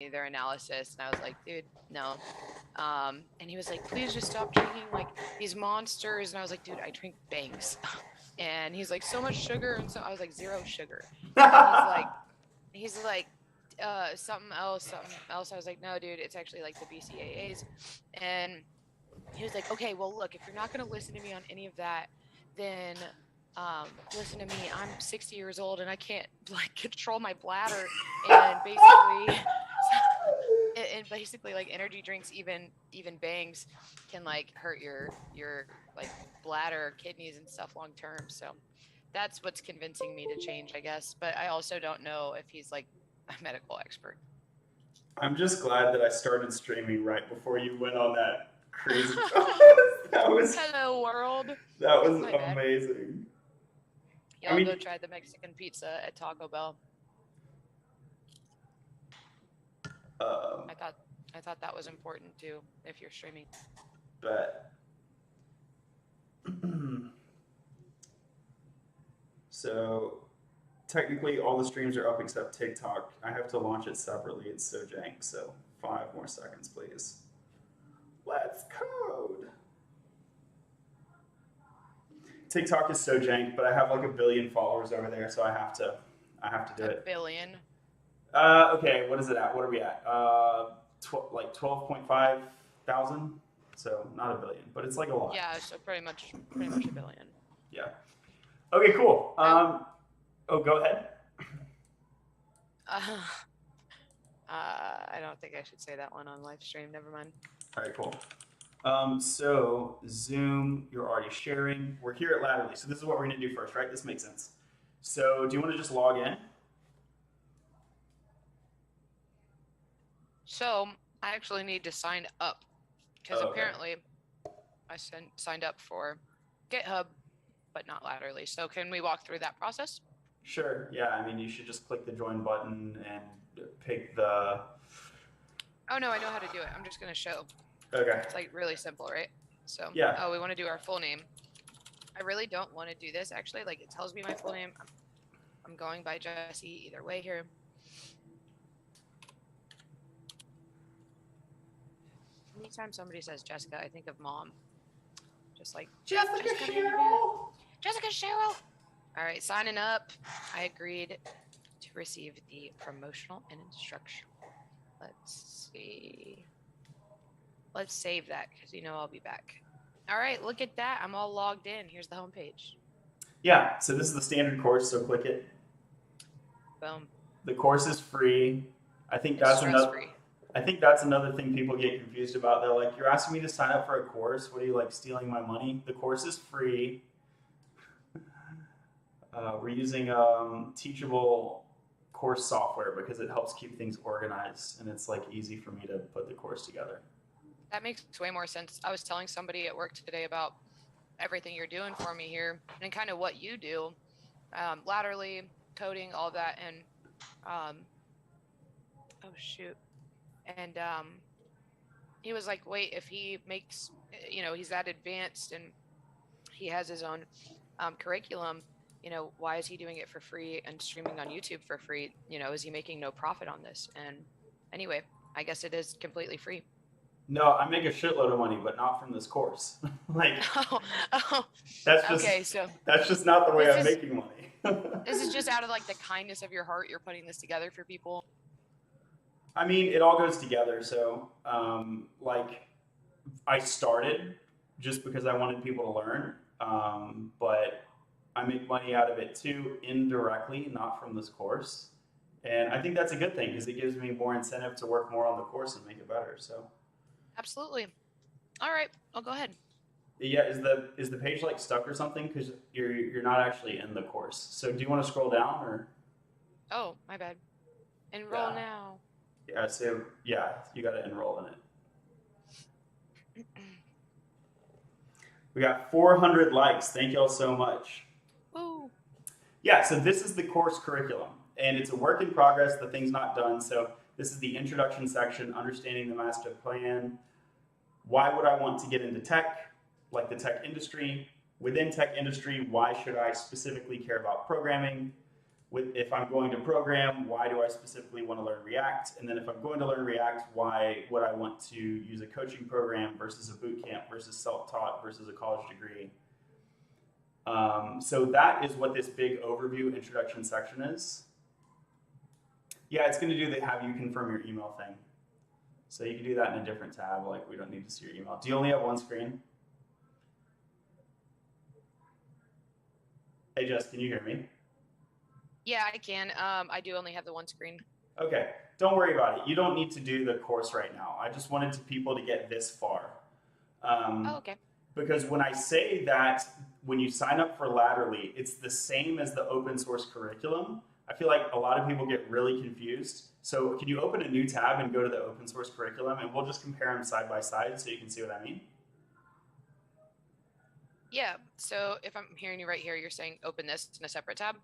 their analysis, and I was like, dude, no. And he was like, please just stop drinking like these monsters. And I was like, dude, I drink Banks. And he's like, so much sugar. And so I was like, zero sugar. And then he's like, something else. I was like, no, dude, it's actually like the BCAAs. And he was like, okay, well, look, if you're not going to listen to me on any of that, then listen to me. I'm 60 years old and I can't like control my bladder, and basically like energy drinks, even Bangs, can like hurt your like bladder, kidneys, and stuff long term. So that's what's convincing me to change, I guess. But I also don't know if he's like a medical expert. I'm just glad that I started streaming right before you went on that crazy. that was Hello world. that was My bad. amazing. I Y'all mean, go try the Mexican pizza at Taco Bell. um, I thought that was important too if you're streaming. but so technically all the streams are up except TikTok. I have to launch it separately. It's so jank. So 5 more seconds, please. Let's code. TikTok is so jank, but I have like 1 billion followers over there, so I have to do A it. billion. Okay, what is it at? What are we at? Like 12.5 thousand. So not 1 billion, but it's like a lot. Yeah, so pretty much a billion. Yeah. Okay, cool. Oh, go ahead. Uh, I don't think I should say that one on live stream. Never mind. All right, cool. So Zoom, you're already sharing. We're here at Latterly, so this is what we're gonna do first, right? This makes sense. So do you want to just log in? So I actually need to sign up because Oh, okay. apparently I signed up for GitHub, but not Latterly. So can we walk through that process? Sure. Yeah. I mean, you should just click the join button and pick the. Oh no, I know how to do it. I'm just gonna show. Okay. It's like really simple, right? So Yeah. oh, we want to do our full name. I really don't want to do this actually. Like it tells me my full name. I'm going by Jessie either way here. Anytime somebody says Jessica, I think of mom. Just like Jessica Cheryl. Jessica Cheryl. All right, signing up. I agreed to receive the promotional and instructional. Let's see. Let's save that because I'll be back. All right, look at that. I'm all logged in. Here's the homepage. Yeah. So this is the standard course. So click it. Boom. The course is free. I think It's that's stress another. free. I think that's another thing people get confused about. They're like, "You're asking me to sign up for a course? What are you like stealing my money?" The course is free. We're using teachable course software because it helps keep things organized and it's like easy for me to put the course together. That makes way more sense. I was telling somebody at work today about everything you're doing for me here and kind of what you do, laterally, coding, all that, and oh shoot, and he was like, wait, if he makes, he's that advanced and he has his own curriculum, why is he doing it for free and streaming on YouTube for free? Is he making no profit on this? And anyway, I guess it is completely free. No, I make a shitload of money, but not from this course. Like oh, that's just okay. So that's just not the way this I'm is making money. this is just out of like the kindness of your heart. You're putting this together for people. I mean, it all goes together. So, like, I started just because I wanted people to learn, but I make money out of it too, indirectly, not from this course. And I think that's a good thing because it gives me more incentive to work more on the course and make it better. So, Absolutely. All right, I'll go ahead. yeah, is the page like stuck or something? Because you're not actually in the course. So, do you want to scroll down or? Oh, my bad. Enroll Yeah, now. yeah. So, yeah, you got to enroll in it. We got 400 likes. Thank y'all so much. Woo. Yeah, so this is the course curriculum, and it's a work in progress. The thing's not done. So this is the introduction section, understanding the master plan. Why would I want to get into tech, like the tech industry? Within tech industry, why should I specifically care about programming? If I'm going to program, why do I specifically want to learn React? And then if I'm going to learn React, why would I want to use a coaching program versus a boot camp versus self-taught versus a college degree? So that is what this big overview introduction section is. Yeah, it's going to do the have you confirm your email thing. So you can do that in a different tab, like we don't need to see your email. Do you only have one screen? Hey Jess, can you hear me? Yeah, I can. I do only have the one screen. Okay, don't worry about it. You don't need to do the course right now. I just wanted people to get this far. Oh, okay. Because when I say that when you sign up for Latterly, it's the same as the open source curriculum, I feel like a lot of people get really confused. So can you open a new tab and go to the open source curriculum, and we'll just compare them side by side so you can see what I mean? Yeah, so if I'm hearing you right here, you're saying open this in a separate tab?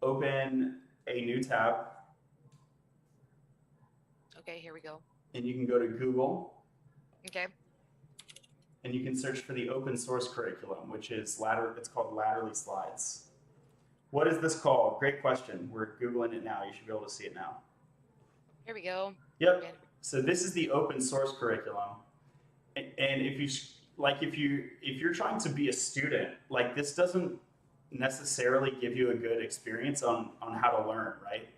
Open a new tab. Okay, here we go. And you can go to Google. Okay. And you can search for the open source curriculum, which is it's called Latterly Slides. What is this called? Great question. We're Googling it now. You should be able to see it now. Here we go. Yep. Okay. So this is the open source curriculum. And if you're trying to be a student, like this doesn't necessarily give you a good experience on how to learn, right?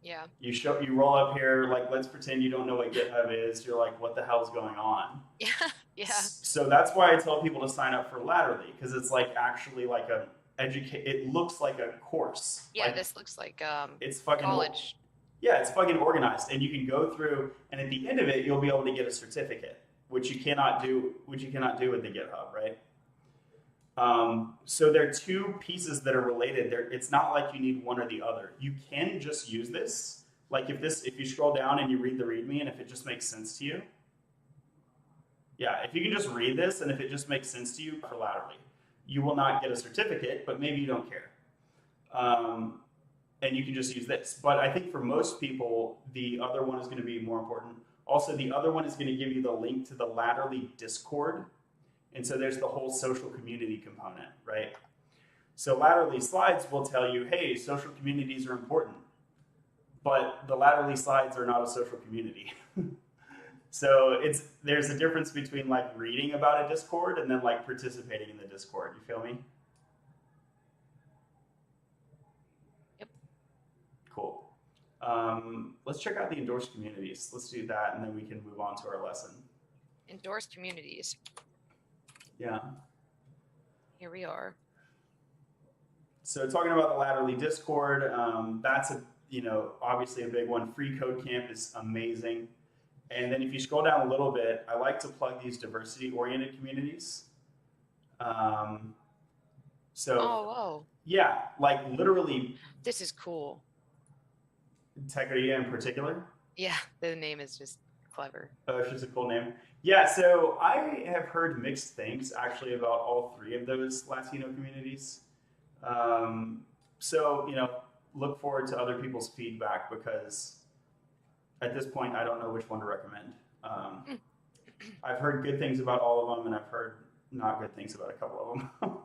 Yeah. You roll up here, like let's pretend you don't know what GitHub is. You're like, what the hell's going on? Yeah. Yeah. So that's why I tell people to sign up for Latterly, because it's like actually like it looks like a course. Yeah, like, this looks like it's fucking college. Yeah, it's fucking organized, and you can go through, and at the end of it, you'll be able to get a certificate, which you cannot do with the GitHub, right? So there are two pieces that are related. It's not like you need one or the other. You can just use this. Like if you scroll down and you read the README, and if it just makes sense to you, yeah, if you can just read this, and if it just makes sense to you for Latterly, you will not get a certificate, but maybe you don't care. And you can just use this. But I think for most people, the other one is going to be more important. Also, the other one is going to give you the link to the Latterly Discord. And so there's the whole social community component, right? So Latterly Slides will tell you, hey, social communities are important. But the Latterly Slides are not a social community. So there's a difference between like reading about a Discord and then like participating in the Discord. You feel me? Yep. Cool. Let's check out the endorsed communities. Let's do that, and then we can move on to our lesson. Endorsed communities. Yeah. Here we are. So talking about the Latterly Discord, that's obviously a big one. Free Code Camp is amazing. And then if you scroll down a little bit, I like to plug these diversity-oriented communities. Oh, whoa. Yeah, like literally. This is cool. Techeria in particular? Yeah, the name is just clever. Oh, it's just a cool name. Yeah, so I have heard mixed things actually about all three of those Latino communities. So, look forward to other people's feedback, because at this point, I don't know which one to recommend. I've heard good things about all of them, and I've heard not good things about a couple of them.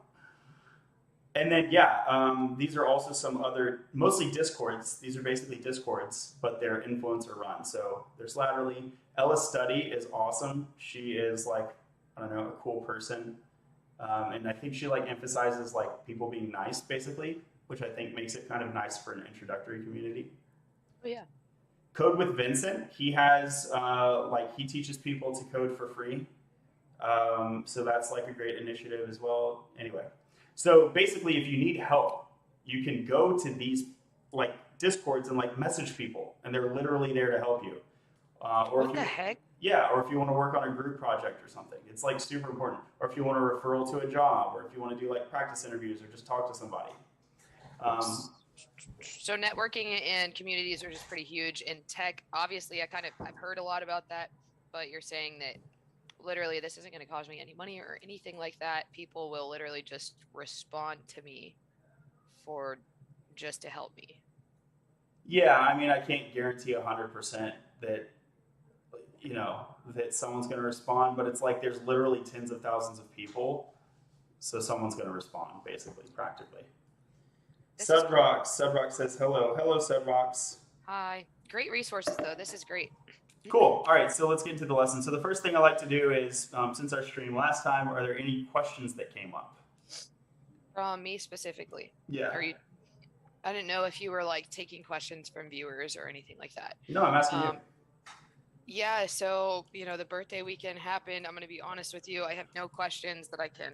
And then, these are also some other, mostly Discords. These are basically Discords, but they're influencer run. So there's Latterly. Ella Study is awesome. She is like, I don't know, a cool person. And I think she like emphasizes like people being nice, basically, which I think makes it kind of nice for an introductory community. Oh, yeah. Code with Vincent. He has, he teaches people to code for free. So that's like a great initiative as well. Anyway. So basically, if you need help, you can go to these like Discords and like message people, and they're literally there to help you. What the heck? Yeah, or if you want to work on a group project or something, it's like super important. Or if you want a referral to a job, or if you want to do like practice interviews, or just talk to somebody. So networking and communities are just pretty huge in tech. Obviously, I've heard a lot about that, but you're saying that literally this isn't going to cost me any money or anything like that. People will literally just respond to me for just to help me. Yeah, I mean, I can't guarantee 100% that that someone's going to respond, but it's like there's literally tens of thousands of people, so someone's going to respond, basically, practically. This is cool. Sudrox says hello. Hello, Sudrox. Hi. Great resources, though. This is great. Cool. All right, so let's get into the lesson. So the first thing I like to do is, since our stream last time, are there any questions that came up? From me specifically. Yeah. I didn't know if you were like taking questions from viewers or anything like that. No, I'm asking you. Yeah, so, the birthday weekend happened. I'm going to be honest with you. I have no questions that I can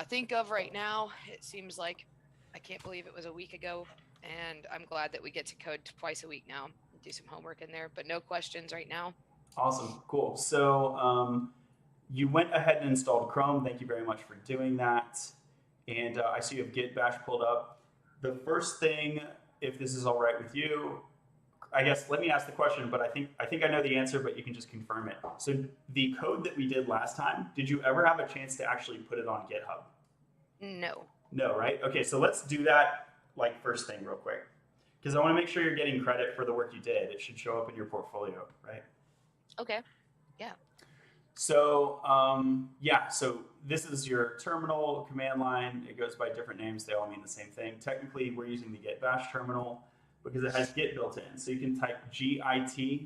think of right now. It seems like I can't believe it was a week ago, and I'm glad that we get to code twice a week now. Do some homework in there, but no questions right now. Awesome. Cool. So you went ahead and installed Chrome. Thank you very much for doing that. And I see you have Git Bash pulled up. The first thing, if this is all right with you, I guess let me ask the question, but I think I know the answer, but you can just confirm it. So the code that we did last time, did you ever have a chance to actually put it on GitHub? No. No, right? Okay, so let's do that like first thing real quick. Because I want to make sure you're getting credit for the work you did. It should show up in your portfolio, right? Okay. Yeah. So so this is your terminal command line. It goes by different names. They all mean the same thing. Technically, we're using the Git Bash terminal because it has Git built in. So you can type git.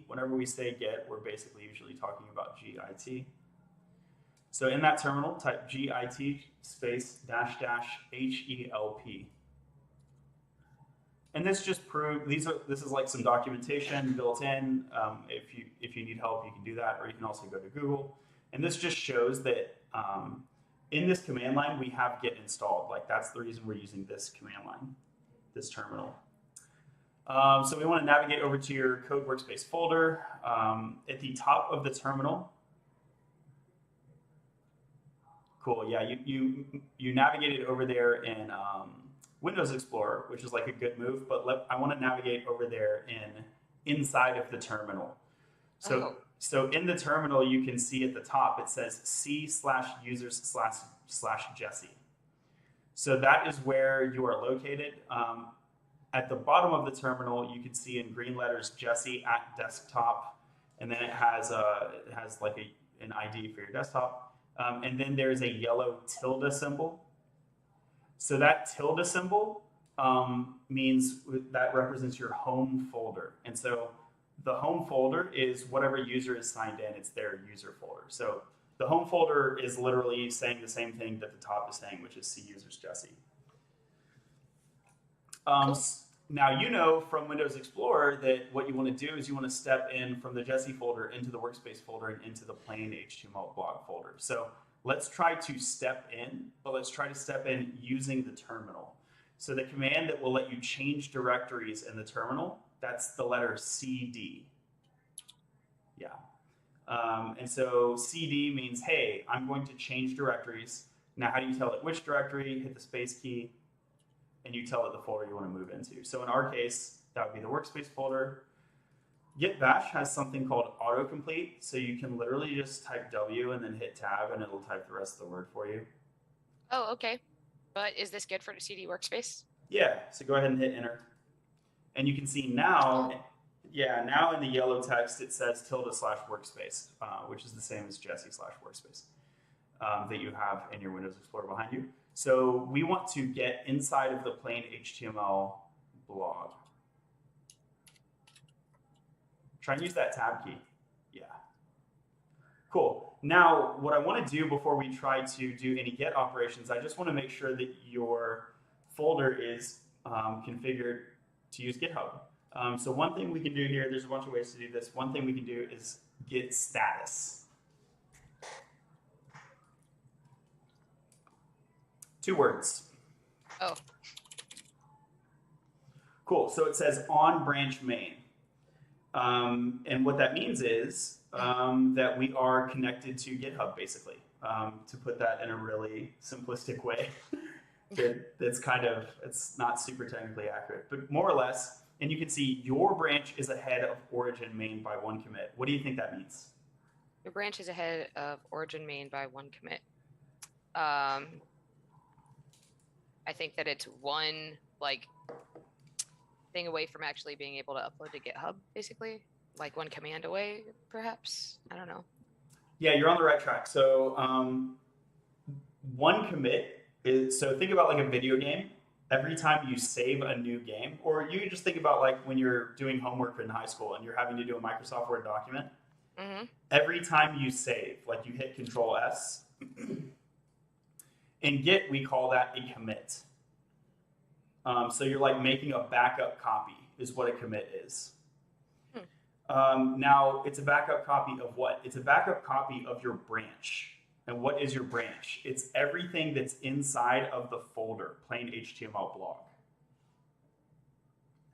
Whenever we say Git, we're basically usually talking about git. So in that terminal, type git space --help. And this just proves this is like some documentation built in. If you need help, you can do that, or you can also go to Google. And this just shows that in this command line we have Git installed. Like that's the reason we're using this command line, this terminal. So we want to navigate over to your code workspace folder. At the top of the terminal. Cool. Yeah, you navigated over there in Windows Explorer, which is like a good move, but I want to navigate over there inside of the terminal. So in the terminal, you can see at the top, it says c/users/Jessie. So that is where you are located. At the bottom of the terminal, you can see in green letters, Jessie at desktop, and then it has like an ID for your desktop. And then there's a yellow tilde symbol. So that tilde symbol means that represents your home folder. And so the home folder is whatever user is signed in, it's their user folder. So the home folder is literally saying the same thing that the top is saying, which is C users Jessie. Cool. Now you know from Windows Explorer that what you want to do is you want to step in from the Jessie folder into the workspace folder and into the plain HTML blog folder. So let's try to step in, but let's try to step in using the terminal. So the command that will let you change directories in the terminal, that's the letter CD. Yeah. And so CD means, hey, I'm going to change directories. Now, how do you tell it which directory? Hit the space key, and you tell it the folder you want to move into. So in our case, that would be the workspace folder. Git Bash has something called autocomplete, so you can literally just type W and then hit tab, and it'll type the rest of the word for you. Oh, okay. But is this good for the CD workspace? Yeah, so go ahead and hit enter. And you can see now, now in the yellow text, it says tilde/workspace, which is the same as Jessie/workspace that you have in your Windows Explorer behind you. So we want to get inside of the plain HTML blog. Try and use that tab key. Yeah. Cool. Now, what I want to do before we try to do any get operations, I just want to make sure that your folder is configured to use GitHub. So one thing we can do here, there's a bunch of ways to do this. One thing we can do is git status. 2 words. Oh. Cool. So it says on branch main. And what that means is that we are connected to GitHub, basically, to put that in a really simplistic way. It's not super technically accurate, but more or less. And you can see your branch is ahead of origin main by 1 commit. What do you think that means? Your branch is ahead of origin main by 1 commit. I think that it's one thing away from actually being able to upload to GitHub, basically, like 1 command away, perhaps. I don't know. Yeah, you're on the right track. So 1 commit is, so think about like a video game. every time you save a new game, or you can just think about like when you're doing homework in high school and you're having to do a Microsoft Word document. Mm-hmm. Every time you save, like you hit Control S, in Git we call that a commit. So you're like making a backup copy is what a commit is. Now it's a backup copy of what? It's a backup copy of your branch. And what is your branch? It's everything that's inside of the folder, plain HTML blog.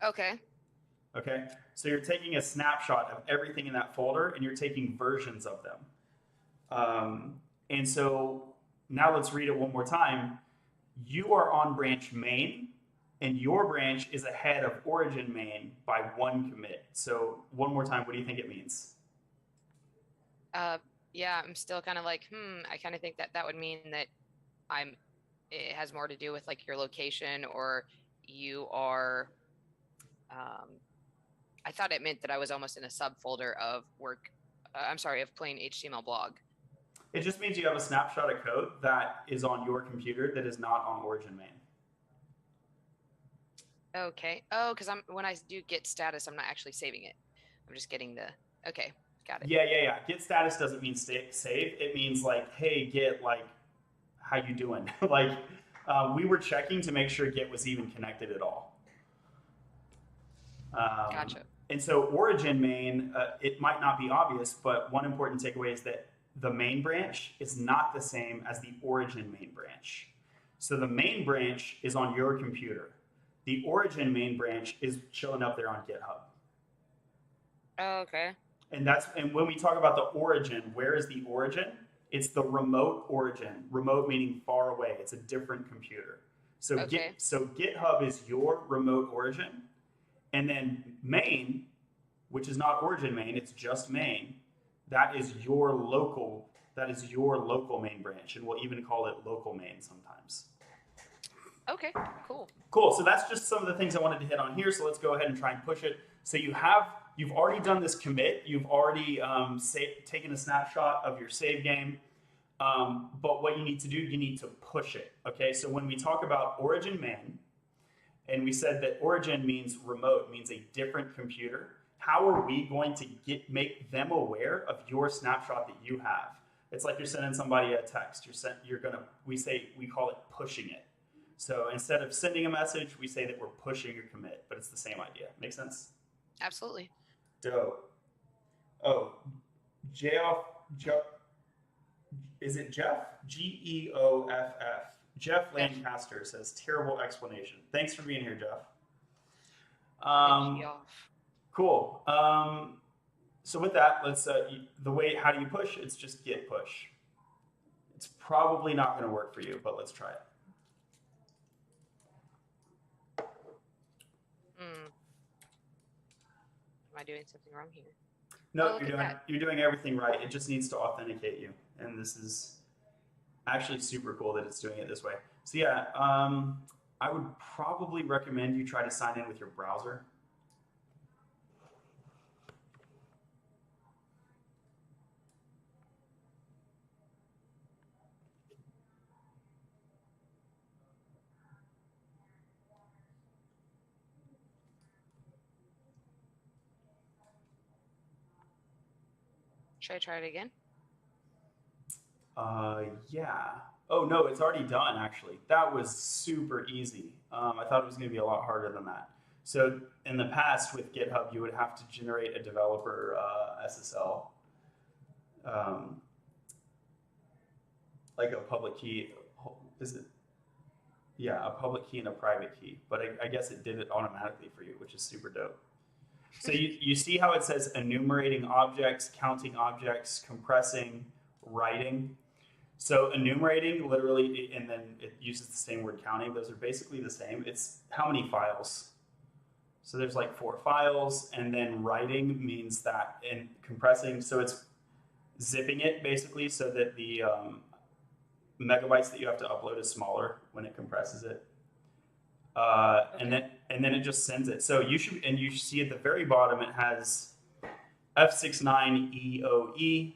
Okay. Okay, so you're taking a snapshot of everything in that folder and you're taking versions of them. And so now let's read it one more time. You are on branch main and your branch is ahead of origin main by 1 commit. So one more time, what do you think it means? Yeah, I'm still kind of like, I kind of think that would mean that it has more to do with like your location, or you are, I thought it meant that I was almost in a subfolder of of plain HTML blog. It just means you have a snapshot of code that is on your computer that is not on origin main. Okay. Oh, because when I do git status, I'm not actually saving it. I'm just getting okay, got it. Yeah. Git status doesn't mean save. It means like, hey, Git, like, how you doing? Like, we were checking to make sure Git was even connected at all. Gotcha. And so origin main, it might not be obvious, but one important takeaway is that the main branch is not the same as the origin main branch. So the main branch is on your computer. The origin main branch is showing up there on GitHub. Oh, okay. And when we talk about the origin, where is the origin? It's the remote origin. Remote meaning far away. It's a different computer. So okay. So GitHub is your remote origin. And then main, which is not origin main, it's just main. That is your local main branch. And we'll even call it local main sometimes. Okay, cool. Cool. So that's just some of the things I wanted to hit on here. So let's go ahead and try and push it. So you've already done this commit. You've already taken a snapshot of your save game. But what you need to do, you need to push it. Okay. So when we talk about origin main, and we said that origin means remote, means a different computer. How are we going to make them aware of your snapshot that you have? It's like you're sending somebody a text. We call it pushing it. So instead of sending a message, we say that we're pushing your commit, but it's the same idea. Make sense? Absolutely. Dope. Oh, is it Jeff? Geoff. Jeff Lancaster says, terrible explanation. Thanks for being here, Jeff. Cool. So with that, let's how do you push? It's just git push. It's probably not going to work for you, but let's try it. Am I doing something wrong here? No, you're doing everything right. It just needs to authenticate you, and this is actually super cool that it's doing it this way. So yeah, I would probably recommend you try to sign in with your browser. Should I try it again? Yeah. Oh, no, it's already done, actually. That was super easy. I thought it was going to be a lot harder than that. So in the past with GitHub, you would have to generate a developer SSL, like a public key. Is it? Yeah, a public key and a private key. But I guess it did it automatically for you, which is super dope. So you see how it says enumerating objects, counting objects, compressing, writing. So enumerating literally, and then it uses the same word counting. Those are basically the same. It's how many files. So there's like 4 files, and then writing means that, and compressing, so it's zipping it basically so that the megabytes that you have to upload is smaller when it compresses it. Okay. And then it just sends it. So you see at the very bottom it has F69EOE ...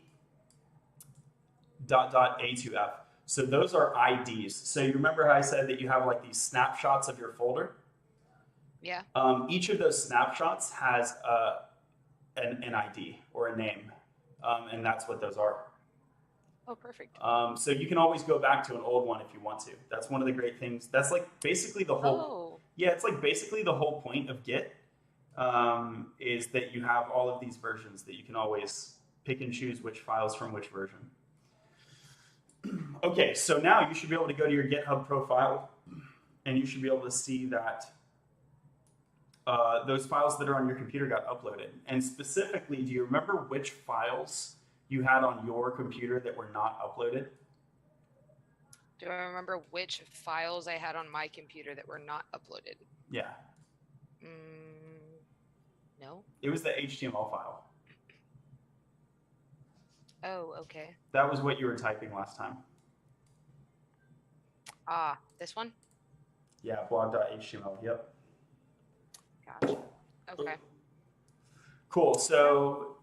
A2F. So those are IDs. So you remember how I said that you have like these snapshots of your folder? Yeah. Each of those snapshots has an ID or a name, and that's what those are. Oh, perfect. So you can always go back to an old one if you want to. That's one of the great things. That's like basically the whole. Oh. Yeah, it's like basically the whole point of Git is that you have all of these versions that you can always pick and choose which files from which version. Okay, so now you should be able to go to your GitHub profile, and you should be able to see that those files that are on your computer got uploaded. And specifically, do you remember which files you had on your computer that were not uploaded? Do I remember which files I had on my computer that were not uploaded? Yeah. No. It was the HTML file. Oh, okay. That was what you were typing last time. Ah, this one? Yeah, blog.html. Yep. Gotcha. Okay. Cool. So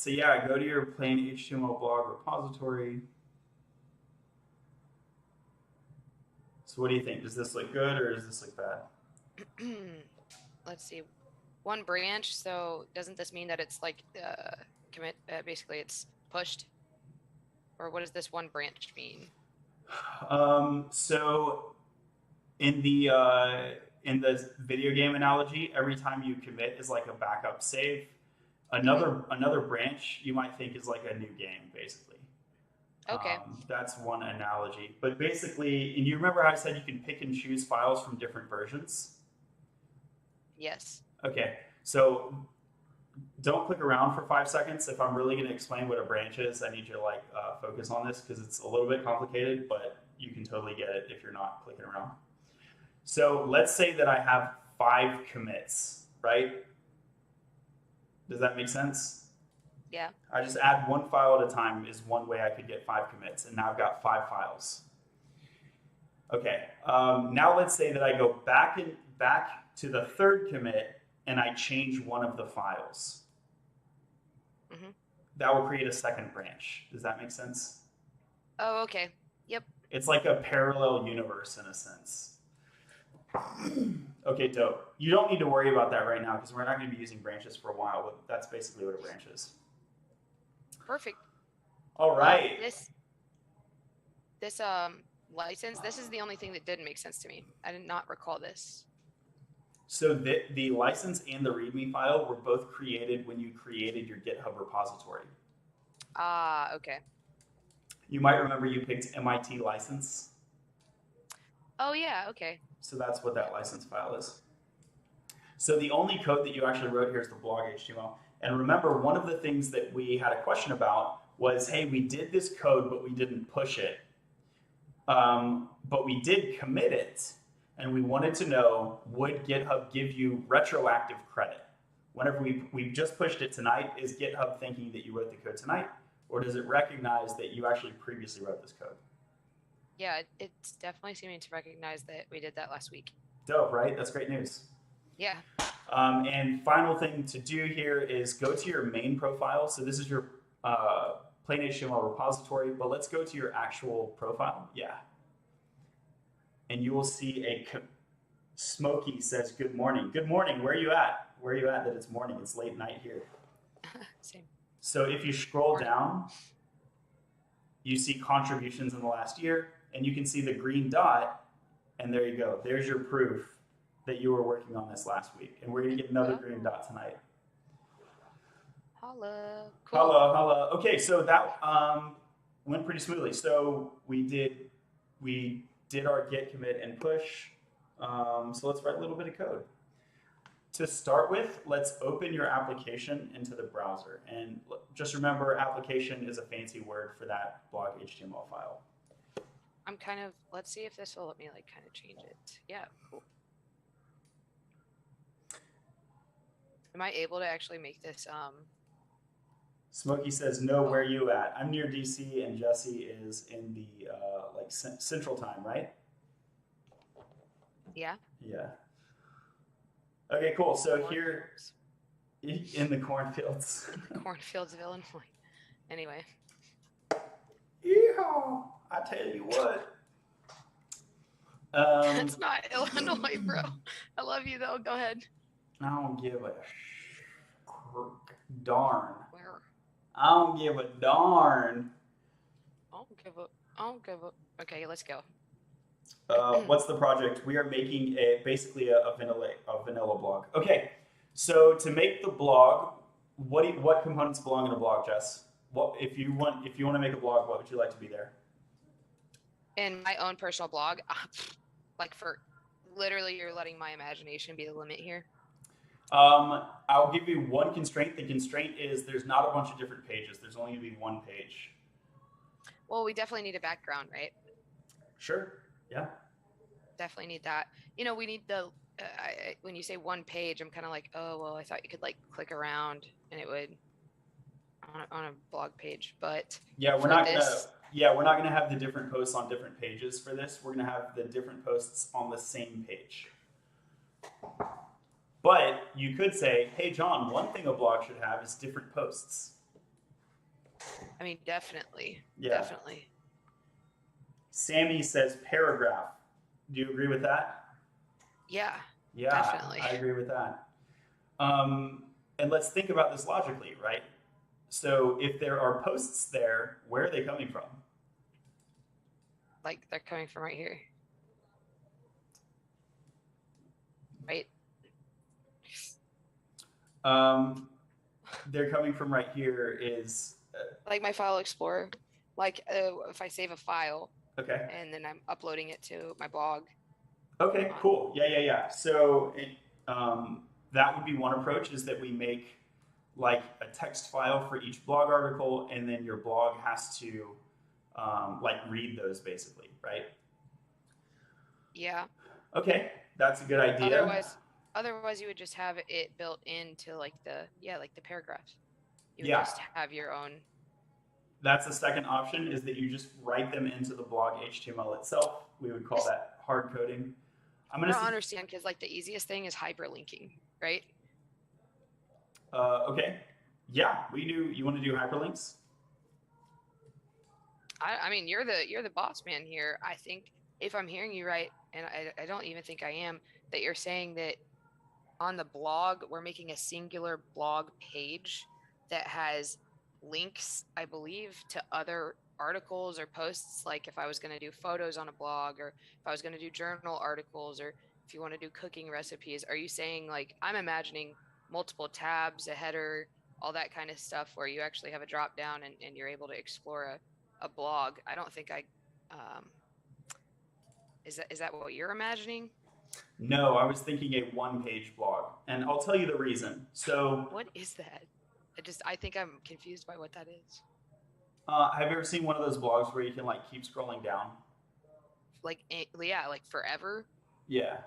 yeah, go to your plain HTML blog repository. So what do you think? Does this look good or does this look bad? Let's see. One branch. So doesn't this mean that it's like commit? Basically, it's pushed. Or what does this one branch mean? So in the video game analogy, every time you commit is like a backup save. Another branch you might think is like a new game, basically. Okay. That's one analogy. But basically, and you remember how I said you can pick and choose files from different versions? Yes. Okay, so don't click around for 5 seconds. If I'm really going to explain what a branch is, I need you to like focus on this because it's a little bit complicated, but you can totally get it if you're not clicking around. So let's say that I have 5 commits, right? Does that make sense? Yeah. I just add one file at a time is one way I could get 5 commits, and now I've got 5 files. Okay, now let's say that I go back to the 3rd commit and I change one of the files. Mm-hmm. That will create a 2nd branch. Does that make sense? Oh, okay. Yep. It's like a parallel universe in a sense. Okay, dope. You don't need to worry about that right now because we're not going to be using branches for a while, but that's basically what a branch is. Perfect. All right. This license, this is the only thing that didn't make sense to me. I did not recall this. So the license and the README file were both created when you created your GitHub repository. Ah, okay. You might remember you picked MIT license. Oh, yeah, okay. So that's what that license file is. So the only code that you actually wrote here is the blog HTML. And remember, one of the things that we had a question about was, hey, we did this code, but we didn't push it. But we did commit it. And we wanted to know, would GitHub give you retroactive credit? Whenever we just pushed it tonight, is GitHub thinking that you wrote the code tonight? Or does it recognize that you actually previously wrote this code? Yeah, it's definitely seeming to recognize that we did that last week. Dope, right? That's great news. Yeah. And final thing to do here is go to your main profile. So this is your plain HTML repository, but let's go to your actual profile. Yeah. And you will see Smokey says, good morning. Good morning. Where are you at? Where are you at that it's morning? It's late night here. Same. So if you scroll down, you see contributions in the last year, and you can see the green dot, and there you go. There's your proof that you were working on this last week. And we're going to get another green dot tonight. Holla. Cool. Holla, holla. Okay, so that went pretty smoothly. So we did our git commit and push. So let's write a little bit of code. To start with, let's open your application into the browser. And just remember, application is a fancy word for that blog HTML file. Let's see if this will let me like kind of change it. Yeah, cool. Am I able to actually make this? Smokey says, no, where are you at? I'm near DC and Jessie is in the like central time, right? Yeah. Yeah. Okay, cool. So here in the cornfields. Cornfields of Illinois. Anyway. Yeehaw! Yeehaw! I tell you what. That's not Illinois, bro. I love you though. Go ahead. I don't give a darn. Where? I don't give a darn. I don't give a. I don't give a. Okay, let's go. What's the project? We are making basically a vanilla blog. Okay, so to make the blog, what components belong in a blog, Jess? What if you want to make a blog? What would you like to be there? In my own personal blog, like for literally, you're letting my imagination be the limit here. I'll give you one constraint. The constraint is there's not a bunch of different pages. There's only going to be one page. Well, we definitely need a background, right? Sure. Yeah. Definitely need that. You know, we need the. When you say one page, I'm kind of like, oh well, I thought you could like click around and it would on a blog page, but yeah, we're not gonna have the different posts on different pages for this. We're gonna have the different posts on the same page. But you could say, hey John, one thing a blog should have is different posts. I mean, definitely. Yeah. Definitely. Sammy says paragraph. Do you agree with that? Yeah. Yeah, definitely. I agree with that. And let's think about this logically, right? So if there are posts there, where are they coming from? Like they're coming from right here. Right? They're coming from right here is... like my file explorer. Like if I save a file, okay, and then I'm uploading it to my blog. Okay, cool. Yeah. So that would be one approach, is that we make like a text file for each blog article, and then your blog has to like read those basically, right? Yeah. Okay, that's a good idea. Otherwise you would just have it built into like the paragraphs. You would Yeah. just have your own. That's the second option, is that you just write them into the blog HTML itself. We would call that hard coding. I don't understand, because like the easiest thing is hyperlinking, right? Okay. Yeah, we do. You want to do hyperlinks? I mean, you're the boss man here. I think if I'm hearing you right, and I don't even think I am, that you're saying that on the blog, we're making a singular blog page that has links, I believe, to other articles or posts. Like if I was going to do photos on a blog, or if I was going to do journal articles, or if you want to do cooking recipes, are you saying, like, I'm imagining multiple tabs, a header, all that kind of stuff, where you actually have a drop down and you're able to explore a blog? I don't think is that what you're imagining? No, I was thinking a one-page blog, and I'll tell you the reason. So what is that? I think I'm confused by what that is. Have you ever seen one of those blogs where you can like keep scrolling down? Like, yeah, like forever. Yeah.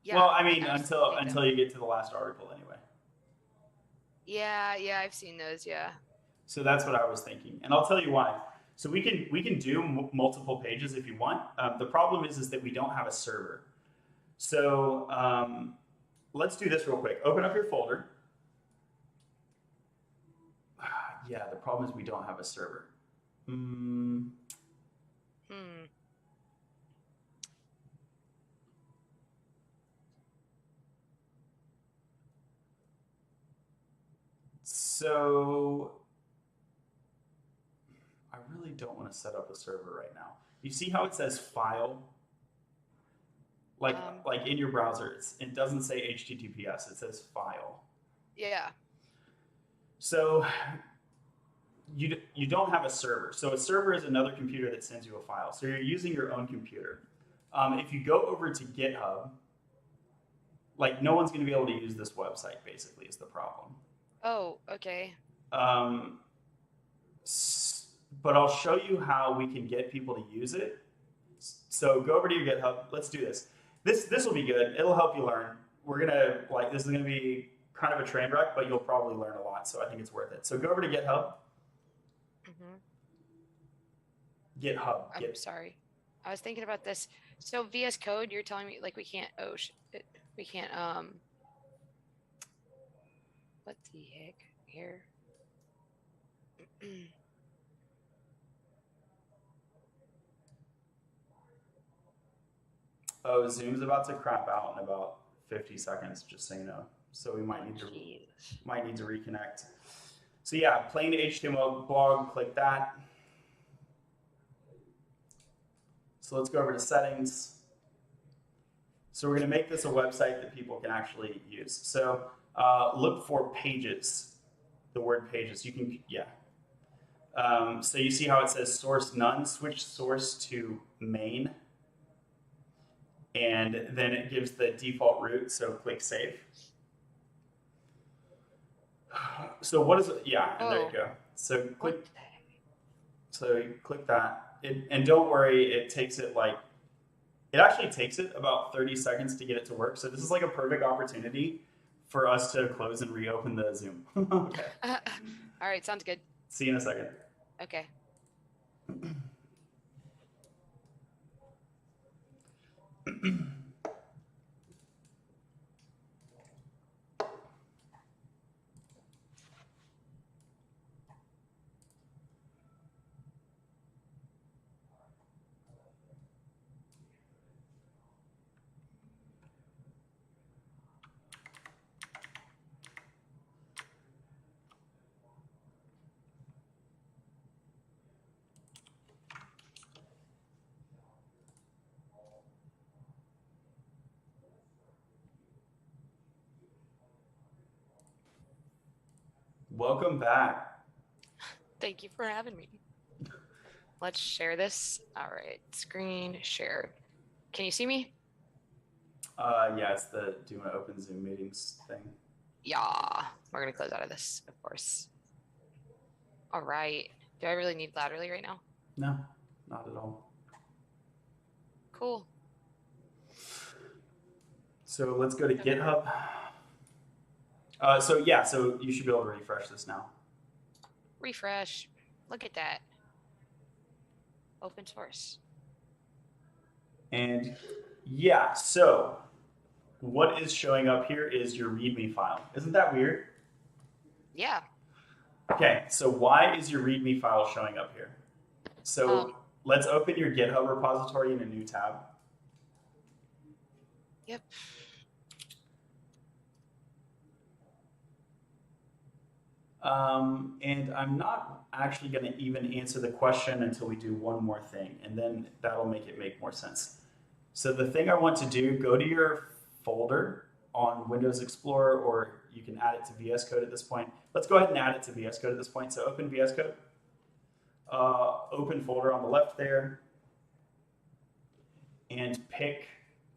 Yeah. Well, I mean, until you get to the last article, anyway. Yeah, I've seen those. Yeah. So that's what I was thinking, and I'll tell you why. So we can do multiple pages if you want. The problem is that we don't have a server. So let's do this real quick. Open up your folder. Yeah, the problem is we don't have a server. So I really don't want to set up a server right now. You see how it says file? Like in your browser, it doesn't say HTTPS, it says file. Yeah. So you don't have a server. So a server is another computer that sends you a file. So you're using your own computer. If you go over to GitHub, like no one's going to be able to use this website, basically, is the problem. Oh, okay. But I'll show you how we can get people to use it. So go over to your GitHub. Let's do this. This will be good. It'll help you learn. We're gonna this is gonna be kind of a train wreck, but you'll probably learn a lot. So I think it's worth it. So go over to GitHub. GitHub. I'm sorry. I was thinking about this. So VS Code, you're telling me like we can't. Oh shit. We can't. What the heck here? Oh, Zoom's about to crap out in about 50 seconds, just so you know. So we might need to reconnect. So yeah, plain HTML blog, click that. So let's go over to settings. So we're going to make this a website that people can actually use. So look for pages, the word pages. You can, yeah. So you see how it says source none, switch source to main. And then it gives the default root, so click save. So what is it? Yeah, and there you go. So click. So you click that, and don't worry, it takes it like, it actually takes it about 30 seconds to get it to work. So this is like a perfect opportunity for us to close and reopen the Zoom. Okay. All right, sounds good. See you in a second. Okay. Welcome back. Thank you for having me. Let's share this. All right, screen share. Can you see me? Yeah, it's the do you want to open Zoom meetings thing. Yeah, we're gonna close out of this, of course. All right. Do I really need Latterly right now? No, not at all. Cool. So let's go to GitHub. So yeah, so you should be able to refresh this now. Refresh. Look at that. Open source. And yeah, so what is showing up here is your README file. Isn't that weird? Yeah. Okay, so why is your README file showing up here? So let's open your GitHub repository in a new tab. Yep. And I'm not actually going to even answer the question until we do one more thing, and then that'll make it make more sense. So the thing I want to do, go to your folder on Windows Explorer, or you can add it to VS Code at this point. Let's go ahead and add it to VS Code at this point. So open VS Code, open folder on the left there, and pick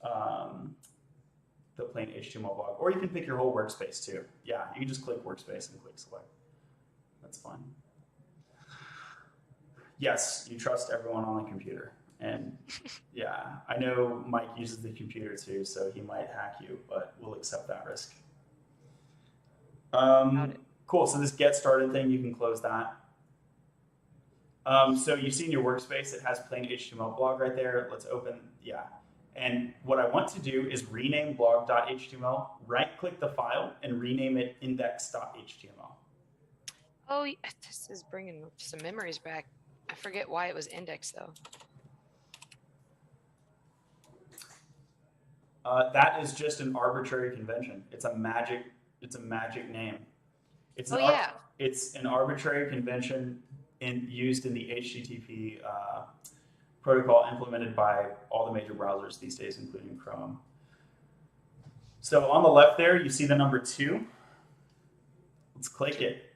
the plain HTML blog, or you can pick your whole workspace too. Yeah, you can just click workspace and click select. That's fine. Yes, you trust everyone on the computer. And yeah, I know Mike uses the computer too, so he might hack you, but we'll accept that risk. Cool, so this get started thing, you can close that. So you see in your workspace, it has plain HTML blog right there. Let's open, yeah. And what I want to do is rename blog.html, right-click the file, and rename it index.html. Oh, this is bringing some memories back. I forget why it was index though. That is just an arbitrary convention. It's a magic name. It's it's an arbitrary convention used in the HTTP protocol implemented by all the major browsers these days, including Chrome. So on the left there, you see the number 2. Let's click it.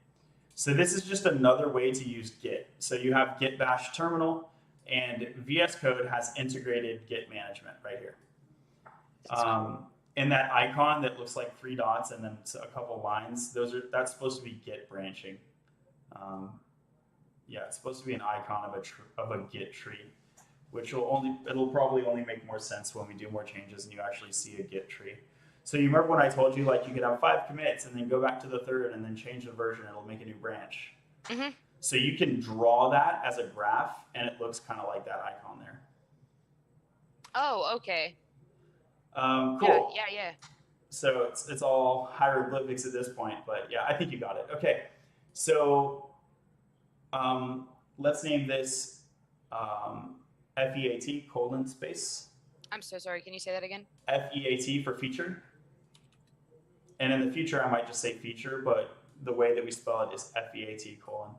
So this is just another way to use Git. So you have Git bash terminal, and VS Code has integrated Git management right here. And that icon that looks like 3 dots and then a couple lines, that's supposed to be Git branching. Yeah, it's supposed to be an icon of a Git tree, which it'll probably only make more sense when we do more changes and you actually see a Git tree. So you remember when I told you like you could have 5 commits and then go back to the 3rd and then change the version, it'll make a new branch. Mm-hmm. So you can draw that as a graph and it looks kind of like that icon there. Oh, okay. Cool. Yeah. So it's all hieroglyphics at this point, but yeah, I think you got it. Okay, so let's name this FEAT : space. I'm so sorry. Can you say that again? FEAT for feature. And in the future, I might just say feature, but the way that we spell it is FEAT colon.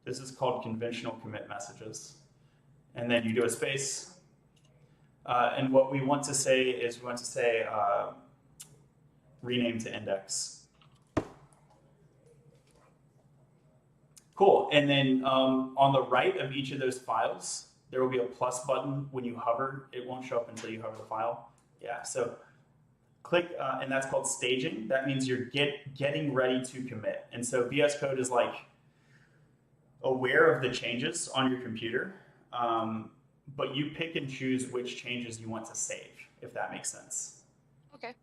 This is called conventional commit messages. And then you do a space. And what we want to say is we want to say rename to index. Cool. And then on the right of each of those files, there will be a plus button. When you hover, it won't show up until you hover the file. Yeah, so click, and that's called staging. That means you're getting ready to commit. And so VS Code is like aware of the changes on your computer, but you pick and choose which changes you want to save, if that makes sense. Okay.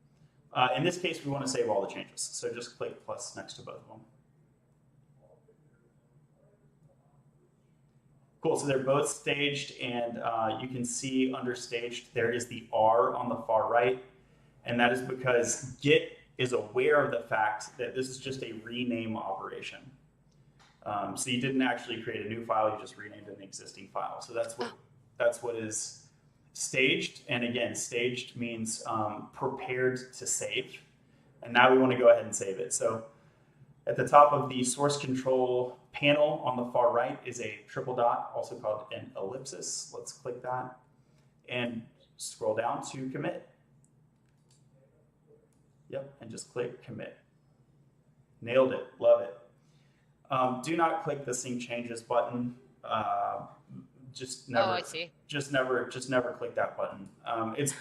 In this case, we want to save all the changes. So just click plus next to both of them. Cool, so they're both staged, and you can see under staged, there is the R on the far right, and that is because Git is aware of the fact that this is just a rename operation. So you didn't actually create a new file, you just renamed an existing file. So that's what is staged, and again, staged means prepared to save, and now we want to go ahead and save it. So at the top of the source control panel on the far right is a triple dot, also called an ellipsis. Let's click that and scroll down to commit. Yep, and just click commit. Nailed it, love it. Do not click the sync changes button. Just never. Oh, I see. Just never click that button. It's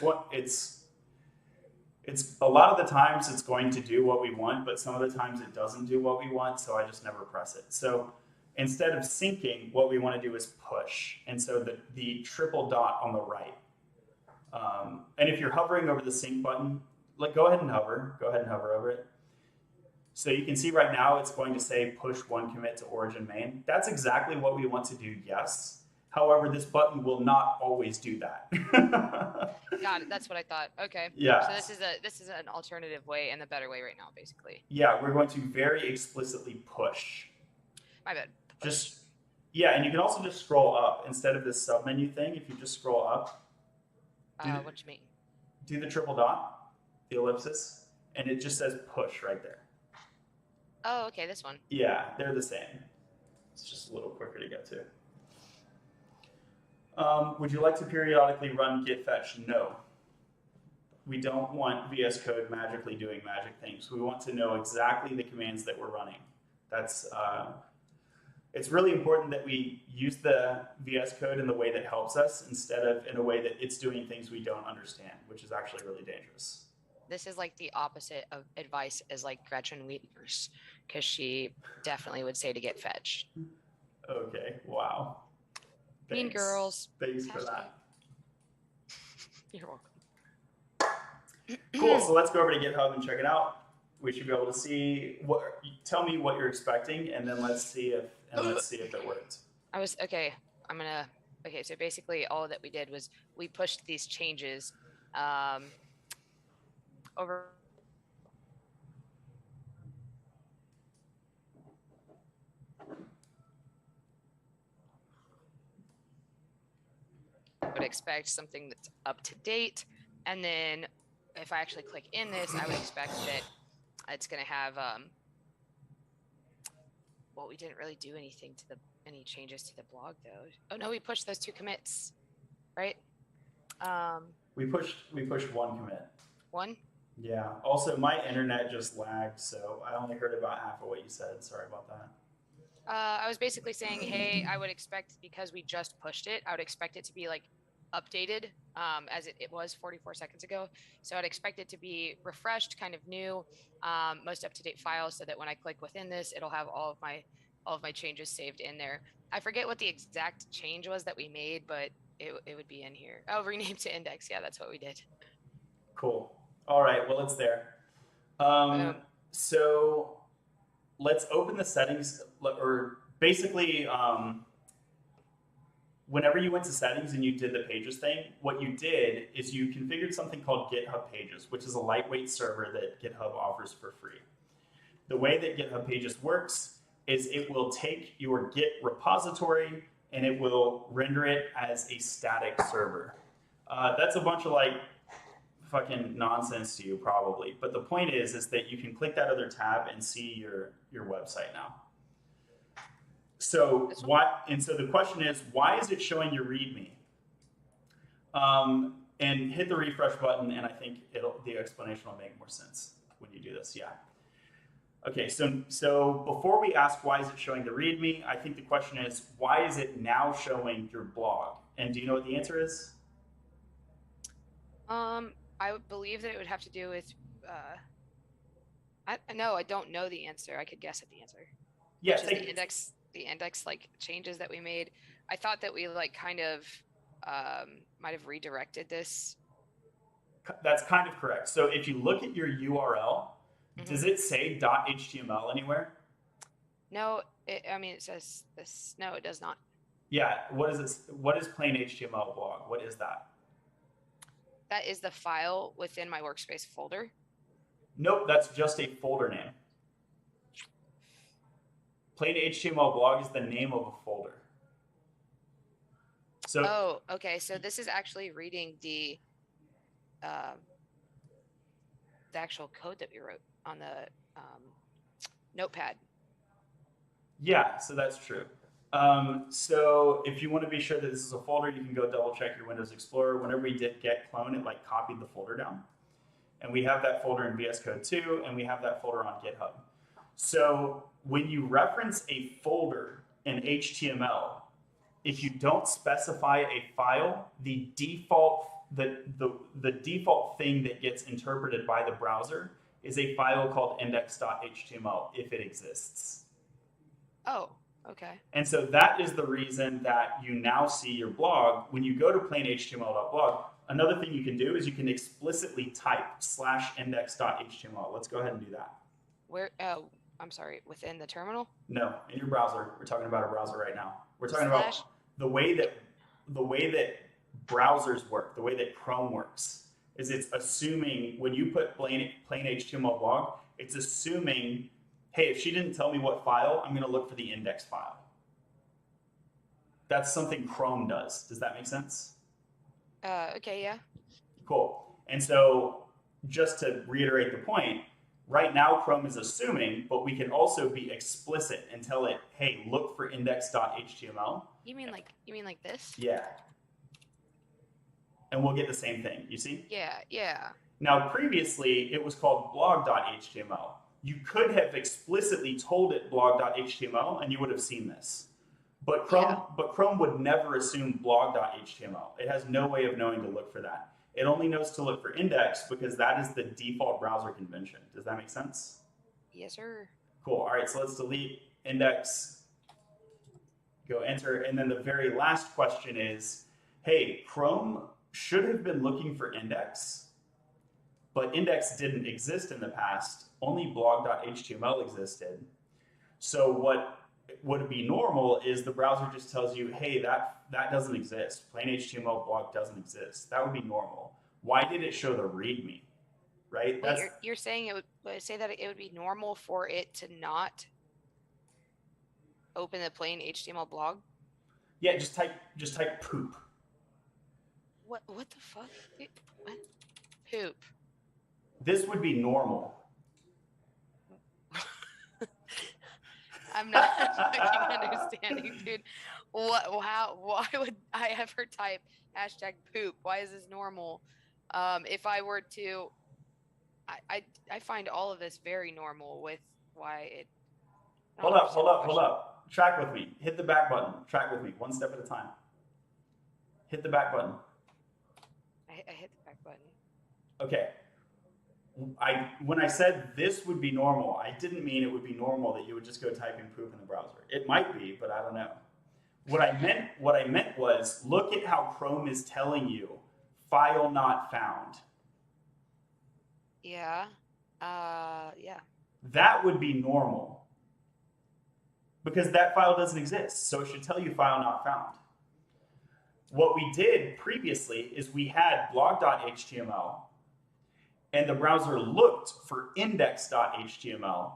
a lot of the times it's going to do what we want, but some of the times it doesn't do what we want, so I just never press it. So instead of syncing, what we want to do is push. And so the triple dot on the right. And if you're hovering over the sync button, go ahead and hover over it. So you can see right now it's going to say push one commit to origin main. That's exactly what we want to do, yes. However, this button will not always do that. Got it. That's what I thought. Okay. Yeah. So this is an alternative way and the better way right now, basically. Yeah, we're going to very explicitly push. My bad. Yeah, and you can also just scroll up instead of this submenu thing. If you just scroll up, what do you mean? Do the triple dot, the ellipsis, and it just says push right there. Oh, okay, this one. Yeah, they're the same. It's just a little quicker to get to. Would you like to periodically run git fetch? No. We don't want VS Code magically doing magic things. We want to know exactly the commands that we're running. It's really important that we use the VS Code in the way that helps us instead of in a way that it's doing things we don't understand, which is actually really dangerous. This is like the opposite of advice as like Gretchen Wieners, because she definitely would say to get fetched. Okay, wow. Thanks. Mean girls. Thanks for that. You're welcome. Cool, so let's go over to GitHub and check it out. We should be able to see tell me what you're expecting, and then let's see if it worked. Okay, so basically all that we did was we pushed these changes over would expect something that's up to date, and then if I actually click in this, I would expect that it's going to have well, we didn't really do anything to any changes to the blog though. Oh no, we pushed those 2 commits, right? We pushed one commit. One? Yeah. Also, my internet just lagged, so I only heard about half of what you said. Sorry about that. I was basically saying, hey, I would expect, because we just pushed it, I would expect it to be like updated as it was 44 seconds ago. So I'd expect it to be refreshed, kind of new, most up-to-date files, so that when I click within this, it'll have all of my changes saved in there. I forget what the exact change was that we made, but it would be in here. Oh, rename to index. Yeah, that's what we did. Cool. All right. Well, it's there. So let's open the settings, or basically, whenever you went to settings and you did the pages thing, what you did is you configured something called GitHub Pages, which is a lightweight server that GitHub offers for free. The way that GitHub Pages works is it will take your Git repository and it will render it as a static server. That's a bunch of like fucking nonsense to you probably. But the point is that you can click that other tab and see your website now. So so the question is, why is it showing your README? And hit the refresh button, and I think the explanation will make more sense when you do this. Yeah. Okay, so before we ask why is it showing the README, I think the question is, why is it now showing your blog? And do you know what the answer is? I would believe that it would have to do with, no, I don't know the answer. I could guess at the answer. Yeah, which is the index like changes that we made. I thought that we like kind of might have redirected this. That's kind of correct. So if you look at your URL, does it say .html anywhere? No, it says this. No, it does not. Yeah, what is plain HTML blog? What is that? That is the file within my workspace folder. Nope, that's just a folder name. Plain HTML blog is the name of a folder. So, oh, okay. So this is actually reading the actual code that we wrote on the notepad. Yeah, so that's true. So if you want to be sure that this is a folder, you can go double check your Windows Explorer. Whenever we did get clone, it like copied the folder down. And we have that folder in VS Code 2, and we have that folder on GitHub. So when you reference a folder in HTML, if you don't specify a file, the default thing that gets interpreted by the browser is a file called index.html if it exists. Oh, okay. And so that is the reason that you now see your blog. When you go to plainhtml.blog, another thing you can do is you can explicitly type /index.html. Let's go ahead and do that. Where? I'm sorry, within the terminal? No, in your browser. We're talking about a browser right now. We're talking about the way that browsers work, the way that Chrome works, is it's assuming when you put plain HTML blog, it's assuming, hey, if she didn't tell me what file, I'm going to look for the index file. That's something Chrome does. Does that make sense? Okay, yeah. Cool. And so just to reiterate the point, right now Chrome is assuming, but we can also be explicit and tell it, hey, look for index.html. You mean like this? Yeah. And we'll get the same thing, you see? Yeah. Now, previously, it was called blog.html. You could have explicitly told it blog.html, and you would have seen this. But Chrome would never assume blog.html. It has no way of knowing to look for that. It only knows to look for index because that is the default browser convention. Does that make sense? Yes, sir. Cool. All right, so let's delete index, go enter, and then the very last question is, hey, Chrome should have been looking for index, but index didn't exist in the past. Only blog.html existed. So what would be normal is the browser just tells you, hey, that doesn't exist. Plain HTML blog doesn't exist. That would be normal. Why did it show the README? Right? Wait, you're saying it would say that it would be normal for it to not open the plain HTML blog? Yeah, just type poop. What the fuck? What? Poop. This would be normal. I'm not fucking understanding, dude. Why would I ever type #poop? Why is this normal? If I were to, I find all of this very normal with why it. Hold up. Track with me. Hit the back button. Track with me, one step at a time. Hit the back button. I hit the back button. Okay. When I said this would be normal, I didn't mean it would be normal that you would just go type in poop in the browser. It might be, but I don't know. What I meant was, look at how Chrome is telling you, file not found. Yeah. Yeah. That would be normal. Because that file doesn't exist, so it should tell you file not found. What we did previously is we had blog.html, and the browser looked for index.html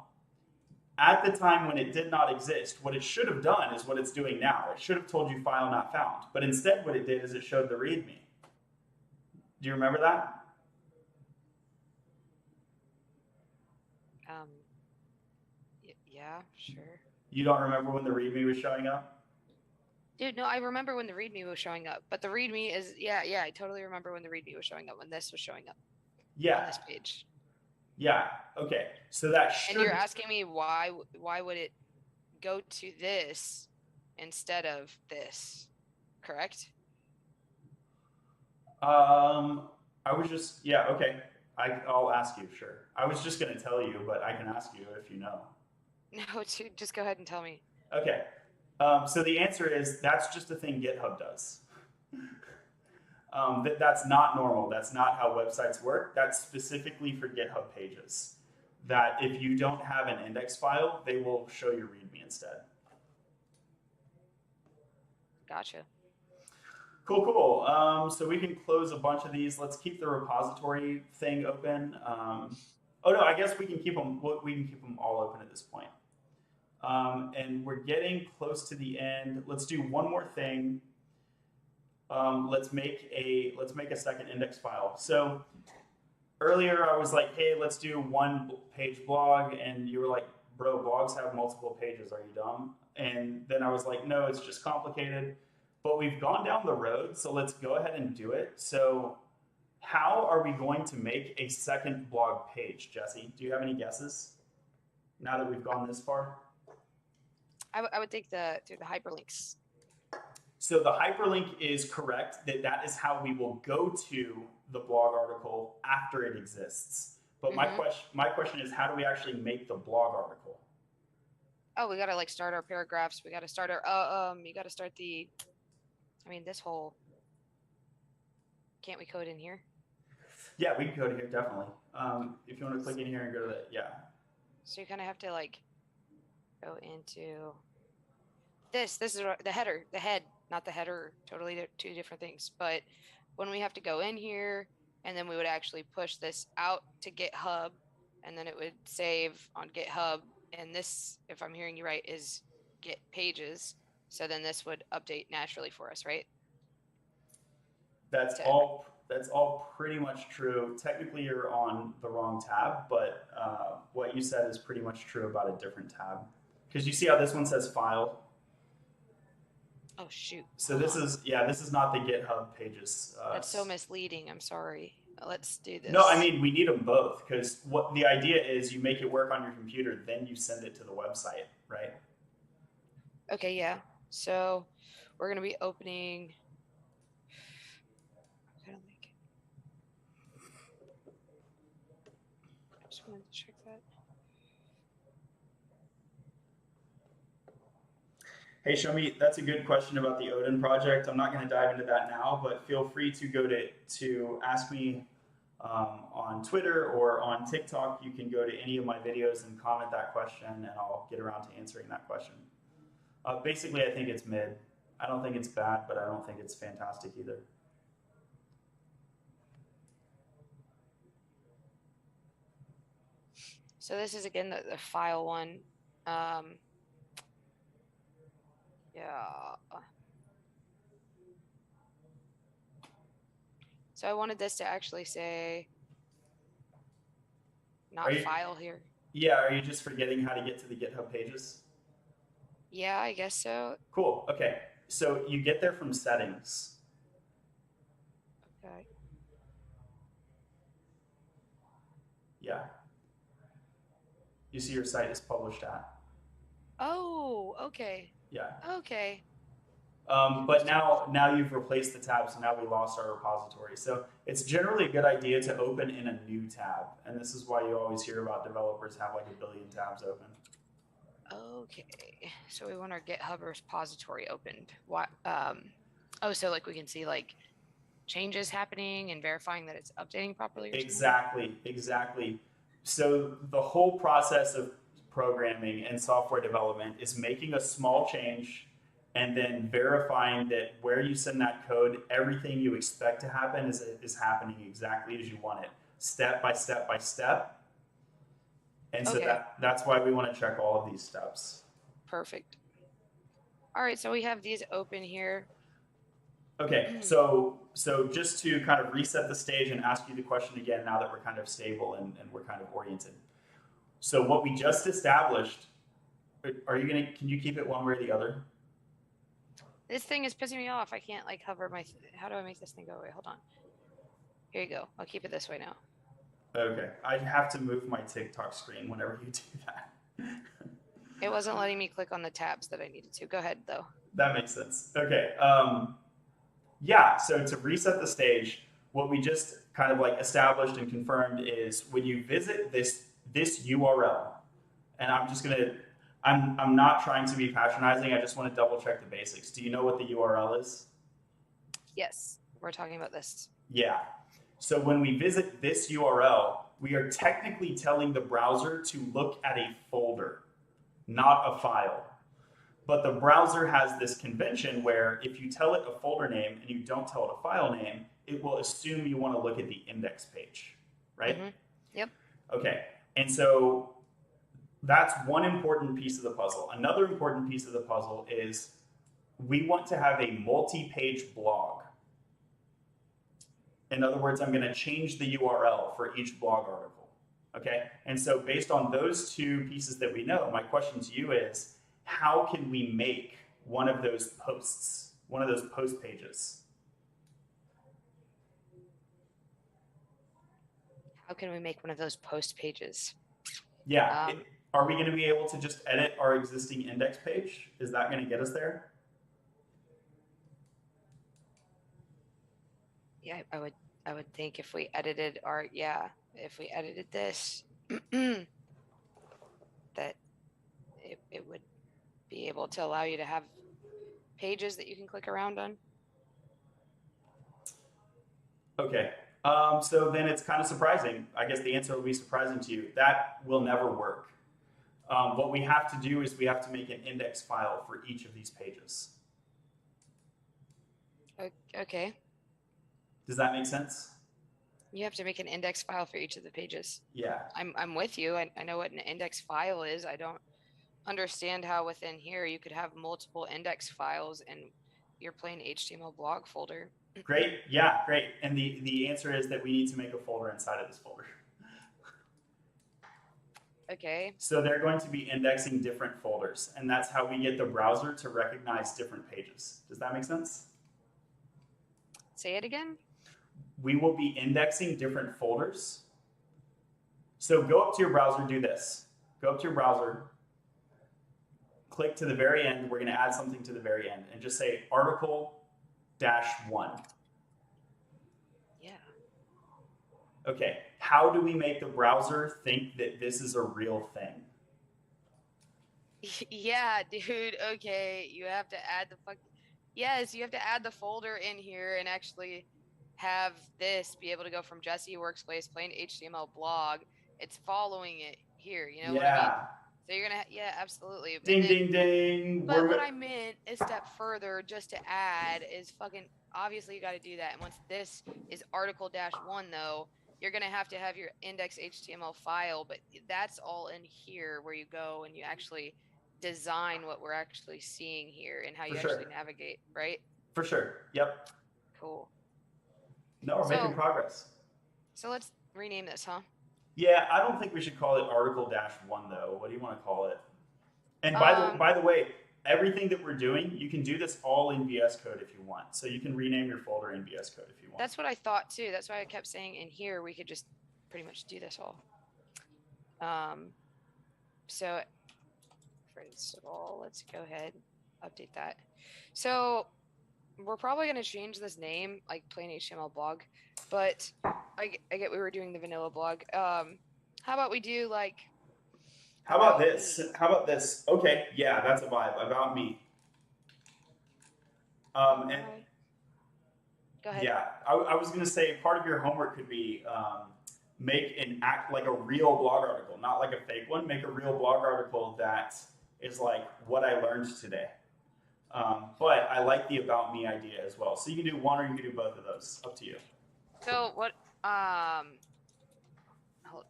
at the time when it did not exist. What it should have done is what it's doing now. It should have told you file not found. But instead what it did is it showed the README. Do you remember that? Um, yeah, sure. You don't remember when the README was showing up? Dude, no, I remember when the README was showing up, but the README is, yeah, I totally remember when the README was showing up, when this was showing up on Yeah. this page. Yeah. Okay. So that And you're should. asking me why would it go to this instead of this, correct? I was just, yeah, okay. I'll ask you, sure. I was just going to tell you, but I can ask you if you know. No, dude, just go ahead and tell me. Okay. So the answer is that's just a thing GitHub does. That's not normal. That's not how websites work. That's specifically for GitHub pages. That if you don't have an index file, they will show your README instead. Gotcha. Cool, cool. So we can close a bunch of these. Let's keep the repository thing open. Oh no, I guess we can keep them. We can keep them all open at this point. And we're getting close to the end. Let's do one more thing. Let's make a second index file. So earlier I was like, hey, let's do one page blog, and you were like, bro, blogs have multiple pages. Are you dumb? And then I was like, no, it's just complicated. But we've gone down the road, so let's go ahead and do it. So how are we going to make a second blog page, Jesse? Do you have any guesses now that we've gone this far? I would think through the hyperlinks. So the hyperlink is correct, that is how we will go to the blog article after it exists. But my question is, how do we actually make the blog article? Oh, we gotta like start our paragraphs. We gotta start our you gotta start the, I mean, this whole, can't we code in here? Yeah, we can code here, definitely. If you want to click in here and go to the, yeah. So you kind of have to like go into this is the header, the head, not the header, totally two different things. But when we have to go in here, and then we would actually push this out to GitHub, and then it would save on GitHub. And this, if I'm hearing you right, is Git pages. So then this would update naturally for us, right? That's all pretty much true. Technically, you're on the wrong tab, but what you said is pretty much true about a different tab. Because you see how this one says file? Oh, shoot. So this is not the GitHub pages. That's so misleading. I'm sorry. Let's do this. No, I mean, we need them both, because what the idea is, you make it work on your computer, then you send it to the website, right? Okay, yeah. So we're going to be opening. I just wanted to check that. Hey, Shomi, that's a good question about the Odin project. I'm not going to dive into that now, but feel free to go to ask me on Twitter or on TikTok. You can go to any of my videos and comment that question, and I'll get around to answering that question. Basically, I think it's mid. I don't think it's bad, but I don't think it's fantastic either. So this is, again, the file one. Yeah. So I wanted this to actually say not file here. Yeah, are you just forgetting how to get to the GitHub pages? Yeah, I guess so. Cool, okay. So you get there from settings. Okay. Yeah. You see your site is published at. Oh, okay. Yeah. Okay. But now you've replaced the tab, so now we lost our repository. So it's generally a good idea to open in a new tab. And this is why you always hear about developers have like 1 billion tabs open. Okay. So we want our GitHub repository opened. What? Oh, so like we can see like changes happening and verifying that it's updating properly or something? Exactly. So the whole process of programming and software development is making a small change and then verifying that where you send that code, everything you expect to happen is happening exactly as you want it, step by step by step. And so that's why we want to check all of these steps. Perfect. All right, so we have these open here. Okay, so just to kind of reset the stage and ask you the question again now that we're kind of stable and we're kind of oriented. So what we just established, are you gonna, can you keep it one way or the other? This thing is pissing me off. I can't like hover my. How do I make this thing go away? Hold on. Here you go. I'll keep it this way now. Okay, I have to move my TikTok screen whenever you do that. It wasn't letting me click on the tabs that I needed to. Go ahead though. That makes sense. Okay. Yeah, so to reset the stage, what we just kind of like established and confirmed is when you visit this URL, and I'm just gonna, I'm not trying to be patronizing. I just want to double check the basics. Do you know what the URL is? Yes, we're talking about this. Yeah. So when we visit this URL, we are technically telling the browser to look at a folder, not a file. But the browser has this convention where if you tell it a folder name and you don't tell it a file name, it will assume you want to look at the index page, right? Mm-hmm. Yep. Okay. And so that's one important piece of the puzzle. Another important piece of the puzzle is we want to have a multi-page blog. In other words, I'm going to change the URL for each blog article. Okay. And so based on those two pieces that we know, my question to you is, how can we make one of those posts, one of those post pages? How can we make one of those post pages? Yeah. Are we going to be able to just edit our existing index page? Is that going to get us there? Yeah, I would think if we edited our, if we edited this, that it would be able to allow you to have pages that you can click around on. Okay. So then it's kind of surprising. I guess the answer will be surprising to you. That will never work. What we have to do is we have to make an index file for each of these pages. Okay. Does that make sense? You have to make an index file for each of the pages. Yeah. I'm with you. I know what an index file is. I don't understand how within here you could have multiple index files in your plain HTML blog folder. Great. Yeah, great. And the answer is that we need to make a folder inside of this folder. Okay. So they're going to be indexing different folders, and that's how we get the browser to recognize different pages. Does that make sense? Say it again. We will be indexing different folders. So go up to your browser, do this. Go up to your browser, click to the very end. We're going to add something to the very end and just say article-1. Yeah. Okay, how do we make the browser think that this is a real thing? Yeah, dude. Okay, you have to add Yes, you have to add the folder in here and actually have this be able to go from Jessie Workspace plain HTML blog. It's following it here. You know what I mean? So you're gonna, absolutely. Ding, ding, ding. But what I meant a step further, just to add, is fucking obviously you got to do that. And once this is article-1, though, you're gonna have to have your index HTML file. But that's all in here where you go and you actually design what we're actually seeing here and how you actually navigate, right? For sure. Yep. Cool. No, we're making progress. So let's rename this, huh? Yeah, I don't think we should call it article-1 though. What do you want to call it? And by the way, everything that we're doing, you can do this all in VS Code if you want. So you can rename your folder in VS Code if you want. That's what I thought too. That's why I kept saying in here we could just pretty much do this all. So first of all, let's go ahead, update that. So we're probably going to change this name, like plain HTML blog, but I get we were doing the vanilla blog. How about we do like... How about this? How about this? Okay, yeah, that's a vibe. About me. And go ahead. Yeah, I was going to say part of your homework could be make an act like a real blog article, not like a fake one. Make a real blog article that is like what I learned today. But I like the about me idea as well. So you can do one or you can do both of those. Up to you. So what?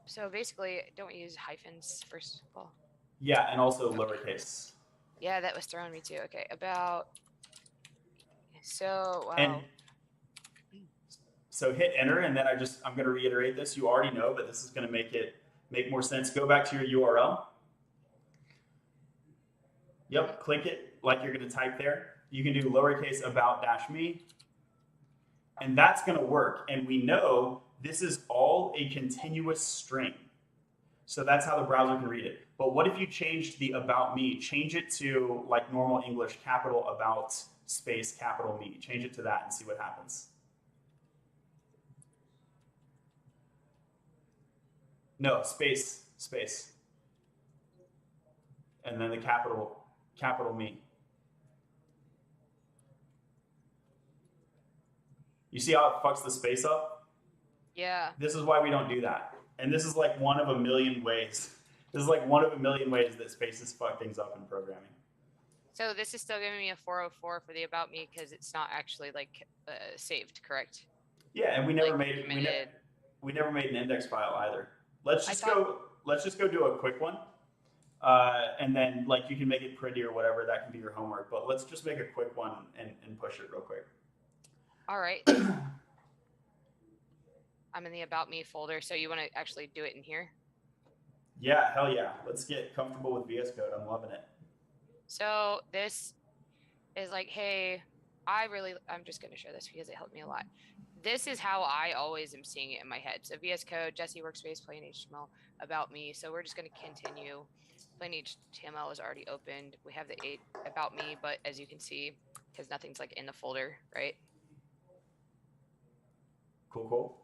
So basically, don't use hyphens first of all. Yeah, and also lowercase. Yeah, that was throwing me too. Okay, about. So, And wow. so hit enter, and then I'm going to reiterate this. You already know, but this is going to make more sense. Go back to your URL. Yep, click it like you're going to type there. You can do lowercase about dash me, and that's going to work. And we know this is all a continuous string. So that's how the browser can read it. But what if you changed the about me? Change it to like normal English, capital about space capital me. Change it to that and see what happens. No, space, space. And then the capital me. You see how it fucks the space up? Yeah. This is why we don't do that. And this is like one of a million ways. This is like one of a million ways that spaces fuck things up in programming. So this is still giving me a 404 for the about me because it's not actually like saved, correct? Yeah, and we never Like, made we never made an index file either. Let's just go do a quick one. And then like you can make it pretty or whatever, that can be your homework. But let's just make a quick one and push it real quick. All right. I'm in the about me folder, so you want to actually do it in here? Yeah, hell yeah. Let's get comfortable with VS Code. I'm loving it. So this is like, hey, I'm just going to show this because it helped me a lot. This is how I always am seeing it in my head. So VS Code, Jessie workspace, plain HTML, about me. So we're just going to continue. Plain HTML is already opened. We have the about me, but as you can see, because nothing's like in the folder, right? Cool.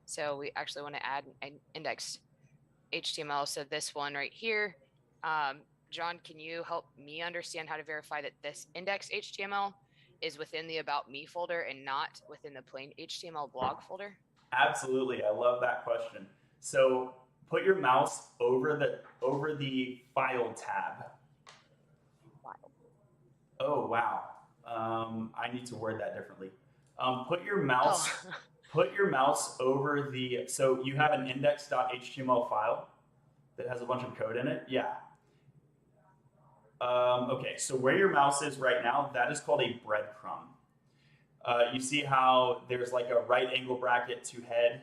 So we actually want to add an index HTML. So this one right here, John, can you help me understand how to verify that this index HTML is within the about me folder and not within the plain HTML blog folder? Absolutely. I love that question. So put your mouse over the file tab. Oh, wow. I need to word that differently. Put your mouse over the, so you have an index.html file that has a bunch of code in it. Yeah. Okay, so where your mouse is right now, that is called a breadcrumb. You see how there's like a right angle bracket to head?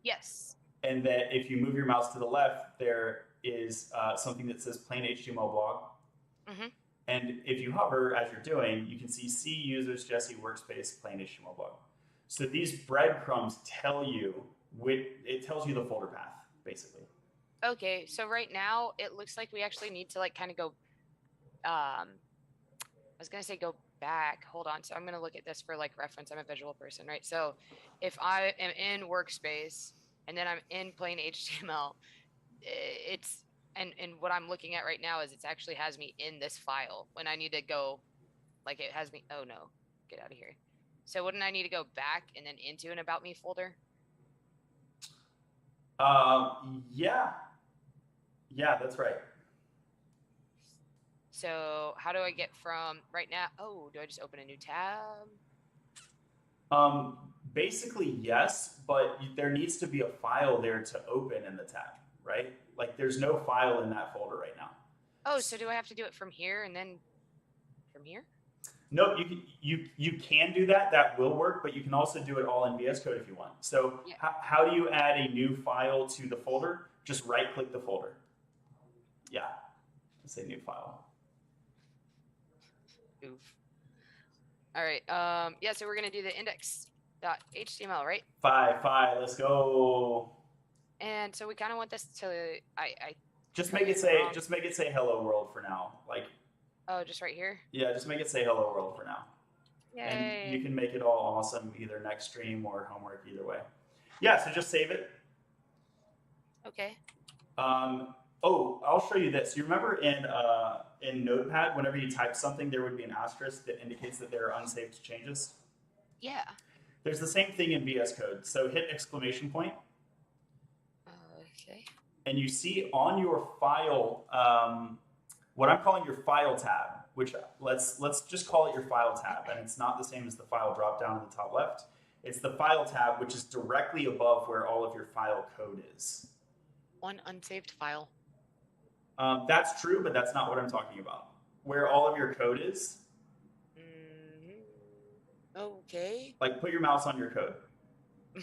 Yes. And that if you move your mouse to the left, there is something that says plain HTML blog. Mm-hmm. And if you hover, as you're doing, you can see C users, Jessie workspace, plain HTML blog. So these breadcrumbs tell you, it tells you the folder path, basically. Okay, so right now it looks like we actually need to like kind of go, I was going to say go back. Hold on. So I'm going to look at this for like reference. I'm a visual person, right? So if I am in workspace and then I'm in plain HTML, and what I'm looking at right now is it actually has me in this file when I need to go, like it has me, oh no, get out of here. So wouldn't I need to go back and then into an about me folder? Yeah, that's right. So how do I get from right now? Oh, do I just open a new tab? Basically, yes, but there needs to be a file there to open in the tab, right? Like there's no file in that folder right now. Oh, so do I have to do it from here and then from here? No, you can do that. That will work, but you can also do it all in VS Code if you want. So yeah. How do you add a new file to the folder? Just right-click the folder. Yeah, let's say new file. Oof. All right. Yeah, so we're gonna do the index.html, right? Fi, let's go. And so we kind of want this to just make it say hello world for now. Like, oh, just right here? Yeah, just make it say hello world for now. Yay. And you can make it all awesome either next stream or homework, either way. Yeah, so just save it. Okay. Oh, I'll show you this. You remember in Notepad, whenever you type something, there would be an asterisk that indicates that there are unsaved changes? Yeah. There's the same thing in VS Code. So hit exclamation point. Okay. And you see on your file, what I'm calling your file tab, which let's just call it your file tab, and it's not the same as the file drop down in the top left. It's the file tab, which is directly above where all of your file code is. One unsaved file. That's true, but that's not what I'm talking about. where all of your code is. Okay. Like put your mouse on your code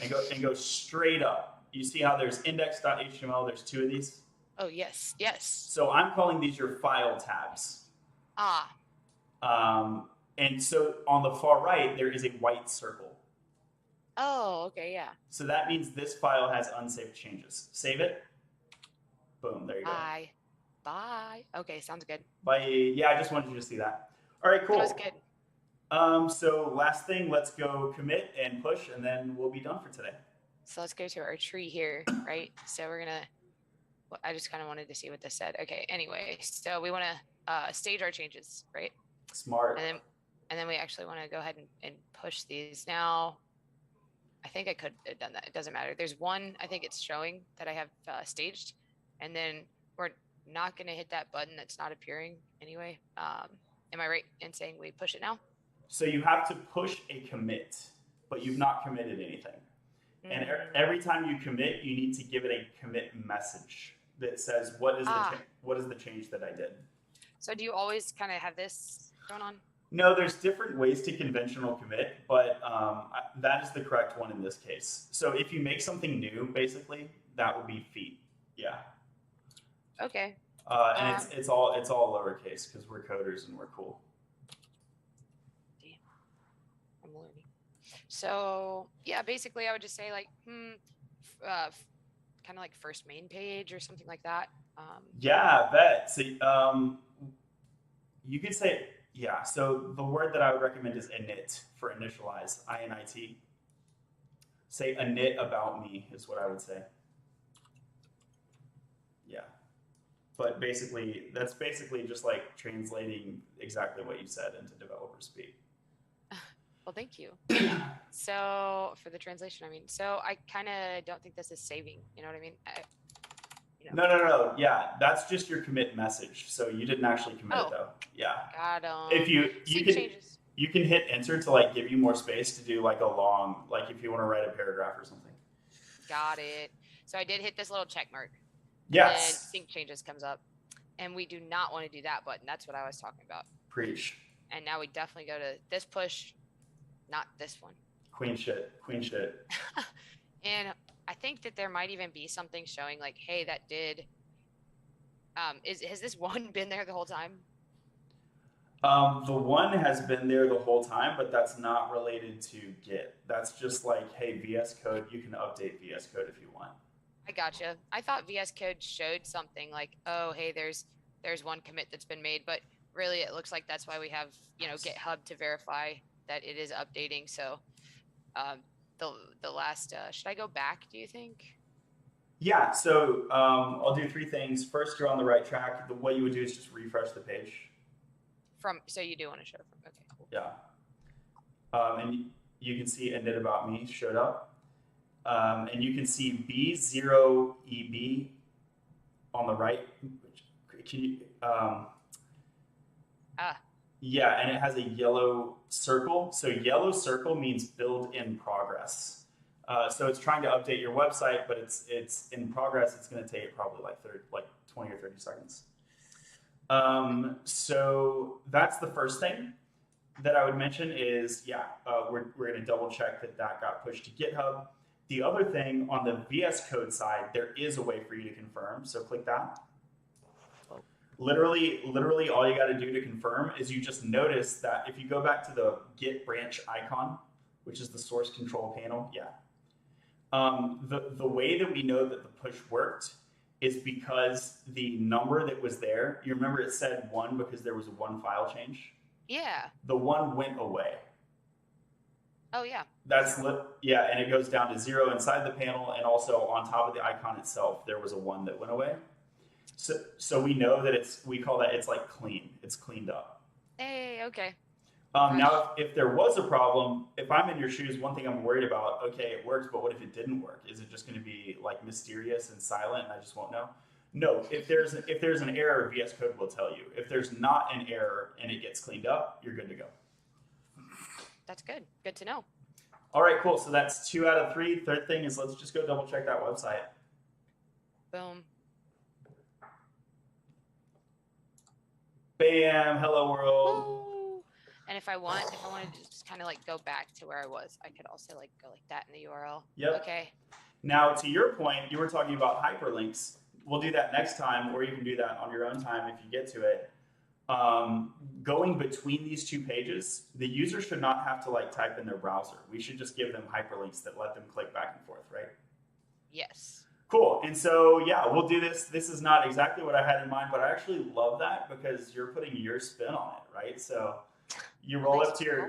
and go straight up. You see how there's index.html, there's 2 of these? Oh, yes, yes. So I'm calling these your file tabs. Ah. And so on the far right, there is a white circle. Oh, okay, yeah. So that means this file has unsaved changes. Save it. Boom, there you go. Bye. Okay, sounds good. Bye. Yeah, I just wanted you to see that. All right, cool. That was good. So last thing, let's go commit and push, and then we'll be done for today. So let's go to our tree here, right? So we're gonna, well, I just kind of wanted to see what this said. Okay, anyway, so we want to stage our changes, right? Smart. And then we actually want to go ahead and push these. Now, I think I could have done that. It doesn't matter. There's one, I think it's showing that I have staged, and then we're not going to hit that button that's not appearing anyway. Am I right in saying we push it now? So you have to push a commit, but you've not committed anything. And every time you commit, you need to give it a commit message that says, what is the change that I did? So do you always kind of have this going on? No, there's different ways to conventional commit, but that is the correct one in this case. So if you make something new, basically, that would be feet. Yeah. Okay. And it's all lowercase because we're coders and we're cool. Damn. I'm learning. So yeah, basically I would just say like, kind of like first main page or something like that. Yeah, I bet. So you could say, yeah. So the word that I would recommend is init for initialize, INIT. Say init about me is what I would say. Yeah. But basically, that's basically just like translating exactly what you said into developer speak. Well, thank you. So for the translation, I mean, so I kind of don't think this is saving. You know what I mean? No. Yeah, that's just your commit message. So you didn't actually commit it though. Yeah. Got 'em. If you can hit enter to like give you more space to do like a long, like if you want to write a paragraph or something. Got it. So I did hit this little check mark. Yes. And sync changes comes up, and we do not want to do that button. That's what I was talking about. Preach. And now we definitely go to this push, not this one. Queen shit. And I think that there might even be something showing like, hey, that did. Has this one been there the whole time? The one has been there the whole time, but that's not related to Git. That's just like, hey, VS Code, you can update VS Code if you want. I gotcha. I thought VS Code showed something like, oh, hey, there's one commit that's been made, but really it looks like that's why we have, GitHub to verify that it is updating. So the last, should I go back, do you think? Yeah, so I'll do 3 things. First, you're on the right track. What you would do is just refresh the page. So you do want to show from, okay, cool. Yeah. And you can see init about me showed up. And you can see B0EB on the right. Can you, yeah, and it has a yellow circle. So yellow circle means build in progress. So it's trying to update your website, but it's in progress. It's going to take probably like 20 or 30 seconds. So that's the first thing that I would mention is, we're going to double check that got pushed to GitHub. The other thing on the VS Code side, there is a way for you to confirm. So click that. Literally all you got to do to confirm is you just notice that if you go back to the Git branch icon, which is the source control panel, the way that we know that the push worked is because the number that was there, you remember it said 1 because there was a 1 file change? Yeah. The 1 went away. Oh, yeah. And it goes down to 0 inside the panel, and also on top of the icon itself, there was a 1 that went away. So we know that we call that, it's like clean. It's cleaned up. Hey, okay. Now, if there was a problem, if I'm in your shoes, one thing I'm worried about, okay, it works, but what if it didn't work? Is it just going to be like mysterious and silent and I just won't know? No, if there's an error, VS Code will tell you. If there's not an error and it gets cleaned up, you're good to go. That's good. Good to know. All right, cool. So that's 2 out of 3. Third thing is let's just go double check that website. Boom. Bam, hello world. Woo! And if I wanted to just kind of like go back to where I was, I could also like go like that in the URL. Yep. Okay. Now, to your point, you were talking about hyperlinks. We'll do that next time, or you can do that on your own time if you get to it. Going between these two pages, the user should not have to like type in their browser. We should just give them hyperlinks that let them click back and forth, right? Yes. Cool. And so, yeah, we'll do this. This is not exactly what I had in mind, but I actually love that because you're putting your spin on it, right? So you roll up to your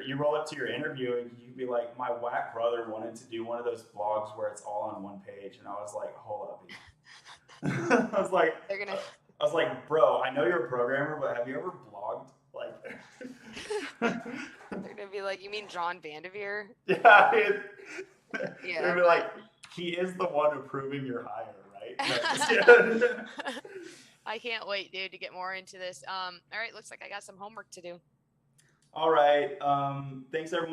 interview and you can be like, my whack brother wanted to do one of those blogs where it's all on one page, and I was like, hold up. I was like, bro, I know you're a programmer, but have you ever blogged? Like, they're gonna be like, you mean John Vanderveer? Yeah. Yeah. They'd be like, he is the one approving your hire, right? I can't wait, dude, to get more into this. All right, looks like I got some homework to do. All right. Thanks everyone.